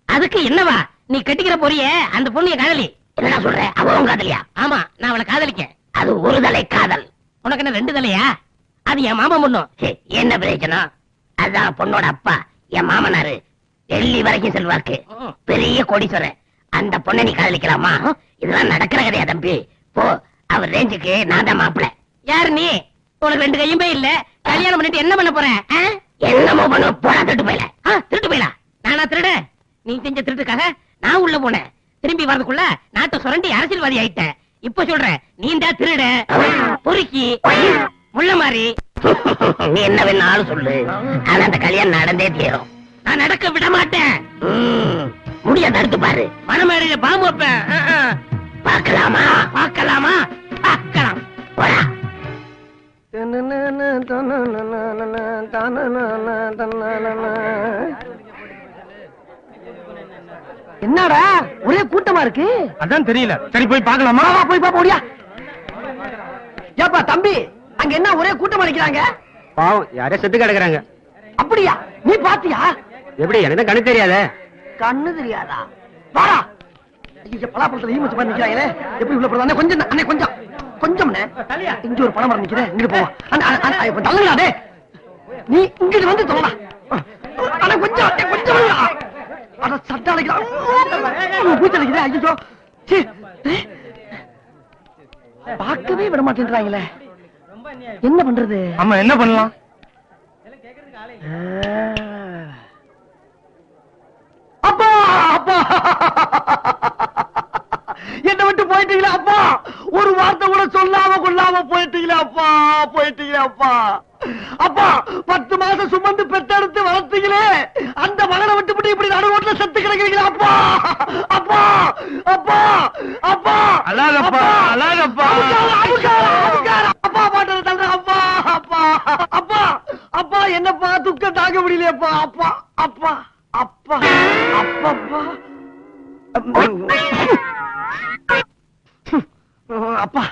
அதுக்கு என்னவா? நீ கட்டிக்கிற போறிய அந்த பொண்ணிய காதலி. என்னடா சொல்ற? அவன் காதலியா? ஆமா, நான் அவளை காதலிக்கேன். அது ஒரு தலை காதல். உனக்கு என்ன 2 தலையா? அது என் மாமா பொண்ணும். என்ன பிரயோஜனம்? அதான் பொண்ணோட அப்பா என் மாமனாரு டெல்லி வரைக்கும் செல்வாக்கு, பெரிய கோடீஸ்வரன். அந்த பொண்ணை நீ காதலிக்கலாமா? இதெல்லாம் நடக்கிற கதையா தம்பி? போ, அவர் ரேஞ்சுக்கு நான் தான் மாப்பிள்ள. யாரு நீ? உனக்கு 2 கையுமே இல்ல. கல்யாணம் பண்ணிட்டு என்ன பண்ண போற? என்னமோ பண்ண போனா திருட்டு போயில. திருட்டு போயிடா? நானா திருட? நீ செஞ்ச திருட்டுக்காக நான் உள்ள போனேன். திரும்பி வரதுக்குள்ள நாட்டை சுரண்டி அரசியல்வாதி ஆயிட்டேன். இப்ப சொல்ற நீ தான் திருட, பொறுக்கி, முள்ள மாதிரி. நீ என்ன வேணாலும் சொல்லு, ஆனா அந்த கல்யாணம் நடந்தே தீரும். நான் நடக்க விட மாட்டேன். முடிய தடுத்து பாரு. மனமேடையில பாம்பு வைப்பேன். பார்க்கலாமா? பார்க்கலாம். போடா. என்னடா ஒரே கூட்டமா இருக்கு? அதான் தெரியல. சரி போய் பார்க்கலாமா? போய் பாப்பா முடியா? ஏப்பா தம்பி, அங்க என்ன ஒரே கூட்டமா நிக்கிறாங்க? பாவம், யாரே செத்து கிடக்குறாங்க. அப்படியா? நீ பாத்தியா? எப்படி? எனக்கு தான் கணக்கு தெரியாதே. கண்ணு தெரியாதா? வாடா. ஐயோ, பலாப்பழத்துல ஈ மச்சு பண்ணி நிக்கிறாங்களே. எப்படி உள்ள போறதா? கொஞ்சம் அண்ணே, கொஞ்சம் இங்க ஒரு பணம் மரம் நிக்குது. இங்க போவா. தள்ளுங்களா? டே, நீ இங்கிட்டு வந்து தொல்லா. ஆனா கொஞ்சம் அட சட்டை அழைக்கிறான். பூச்சி அழைக்குது. ஐயோ, பார்க்கவே விட மாட்டேன்றாங்களே. என்ன பண்றது? ஆமா, என்ன பண்ணலாம்? அப்பா அப்பா, என்ன விட்டு போயிட்டீங்களா அப்பா? ஒரு வார்த்தை கூட சொல்லாம கொள்ளாம போயிட்டீங்களா அப்பா? அப்பா 10 மாசம் சுமந்து பெத்தெடுத்து வளர்த்தீங்களே, அந்த மகனை விட்டு இப்படி நடு ரோட்ல செத்து கிடக்கிறீங்களா அப்பா? அப்பா அப்பா அப்பா, அழாதப்பா, அழாதப்பா. அப்பா பாட்டு தந்த. அப்பா அப்பா அப்பா அப்பா, என்னப்பா துக்கம் தாங்க முடியலையப்பா. அப்பா அப்பா அப்பா அப்பப்பா அப்பா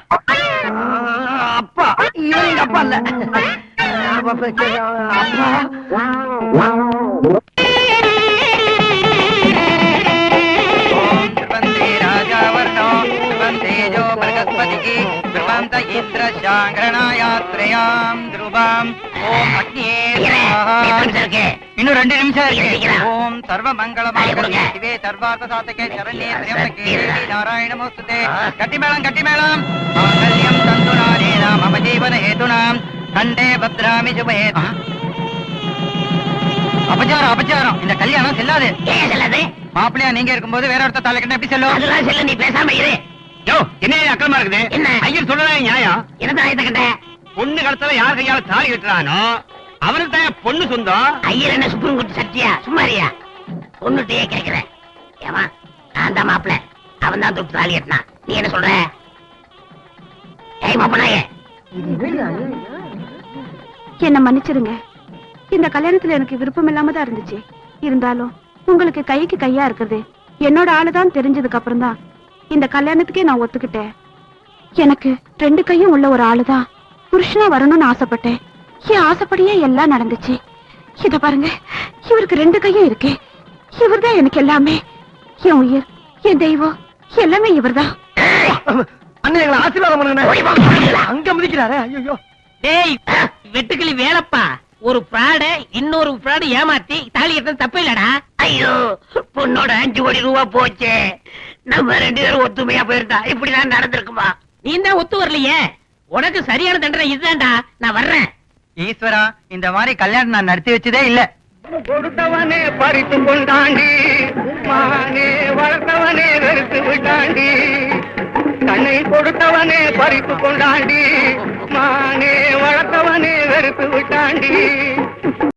அப்பா இவன் எங்க அப்பா இல்ல அப்பா वन्दे राजावर्णो वन्देजो बृहस्पतिः ब्रह्मन्त इन्द्र शाङ्गरणायात्रयाम् ध्रुवाम् ओम अग्निये स्वाहा இன்னும் 2 நிமிஷம் இருக்கு ஓம் சர்வ மங்களமாங்கல்யே சிவே சர்வார்த்த சாதகே சரண்யே த்ர்யம்பகே தேவி நாராயண நமஸ்துதே கட்டி மேளம் மாங்கல்யம் தந்துநாரேண மம ஜீவன ஹேதுனாம் கண்டே பத்ராமி சுபஹே அபச்சாரம் இந்த கல்யாணம் செல்லாது. ஏன் செல்லாது? மாப்பிள்ளையா நீங்க இருக்கும்போது வேற ஒருத்தர் தலைக்கட்ட எப்படி செல்லும்? அதெல்லாம் செல்ல, நீ பேசாம இரு. யோ, என்ன அக்கலமா இருக்குது? என்ன? ஐயர் சொல்றதா நியாயம்? என்ன ஆயத்த கண்ட? பொண்ணு கழுத்துல யார் கையால தாலி கட்டுறானோ அவனுக்கு தான் பொண்ணு சொந்தம். ஐயர் என்ன சுப்ரீம் கோர்ட் சட்டியா? சும்மாரியா? பொண்ணுட்டே கேக்குறேன். ஏமா, நான் தான் மாப்பிள்ள, அவன் தான் தொட்டு தாலி கட்டினான். நீ என்ன சொல்ற? ஏய் மாப்பிள்ளையே, என்ன மன்னிச்சிருங்க. இந்த கல்யாணத்துல எனக்கு விருப்பம் இல்லாம தான் இருந்துச்சு. இருந்தாலும் உங்களுக்கு கைக்கு கையா இருக்குது என்னோட ஆளுதான் தெரிஞ்சதுக்கு அப்புறம் தான் இந்த கல்யாணத்துக்கே நான் ஒத்துக்கிட்டேன். எனக்கு 2 கையும் உள்ள ஒரு ஆளுதான் புருஷனா வரணும்னு ஆசைப்பட்டேன். என் ஆசைப்படியே எல்லாம் நடந்துச்சு. இத பாருங்க, இவருக்கு 2 கையும் இருக்கு. இவர்தான் எனக்கு எல்லாமே. என் உயிர், என் தெய்வம் எல்லாமே இவர்தான். அண்ணன் எங்களை ஆசீர்வாதம் பண்ணுங்க. அங்க மிதிக்கிறாரே. ஐயோ, டேய் வெட்டுக்கிளி வேலப்பா, ஒரு பிராட இன்னொரு பிராட ஏமாத்தி தாலி கட்டது தப்பு இல்லடா. ஐயோ, பொண்ணோட 5 கோடி ரூபா போச்சு. நம்ம 2 பேரும் ஒத்துமையா போயிருந்தா இப்படிதான் நடந்திருக்குமா? நீ தான் ஒத்து வரலையே. உனக்கு சரியான தண்டனை இதுதான்டா. நான் வர்றேன். ஈஸ்வரா, இந்த மாதிரி கல்யாணம் நான் நடத்தி வச்சதே இல்ல. கொடுத்தவனே பறித்து கொண்டாண்டி, மகனே வளர்த்தவனே வெறுத்து விட்டாண்டி. கண்ணை கொடுத்தவனே பறித்து கொண்டாண்டி, மகனே வளர்த்தவனே வெறுத்து விட்டாண்டி.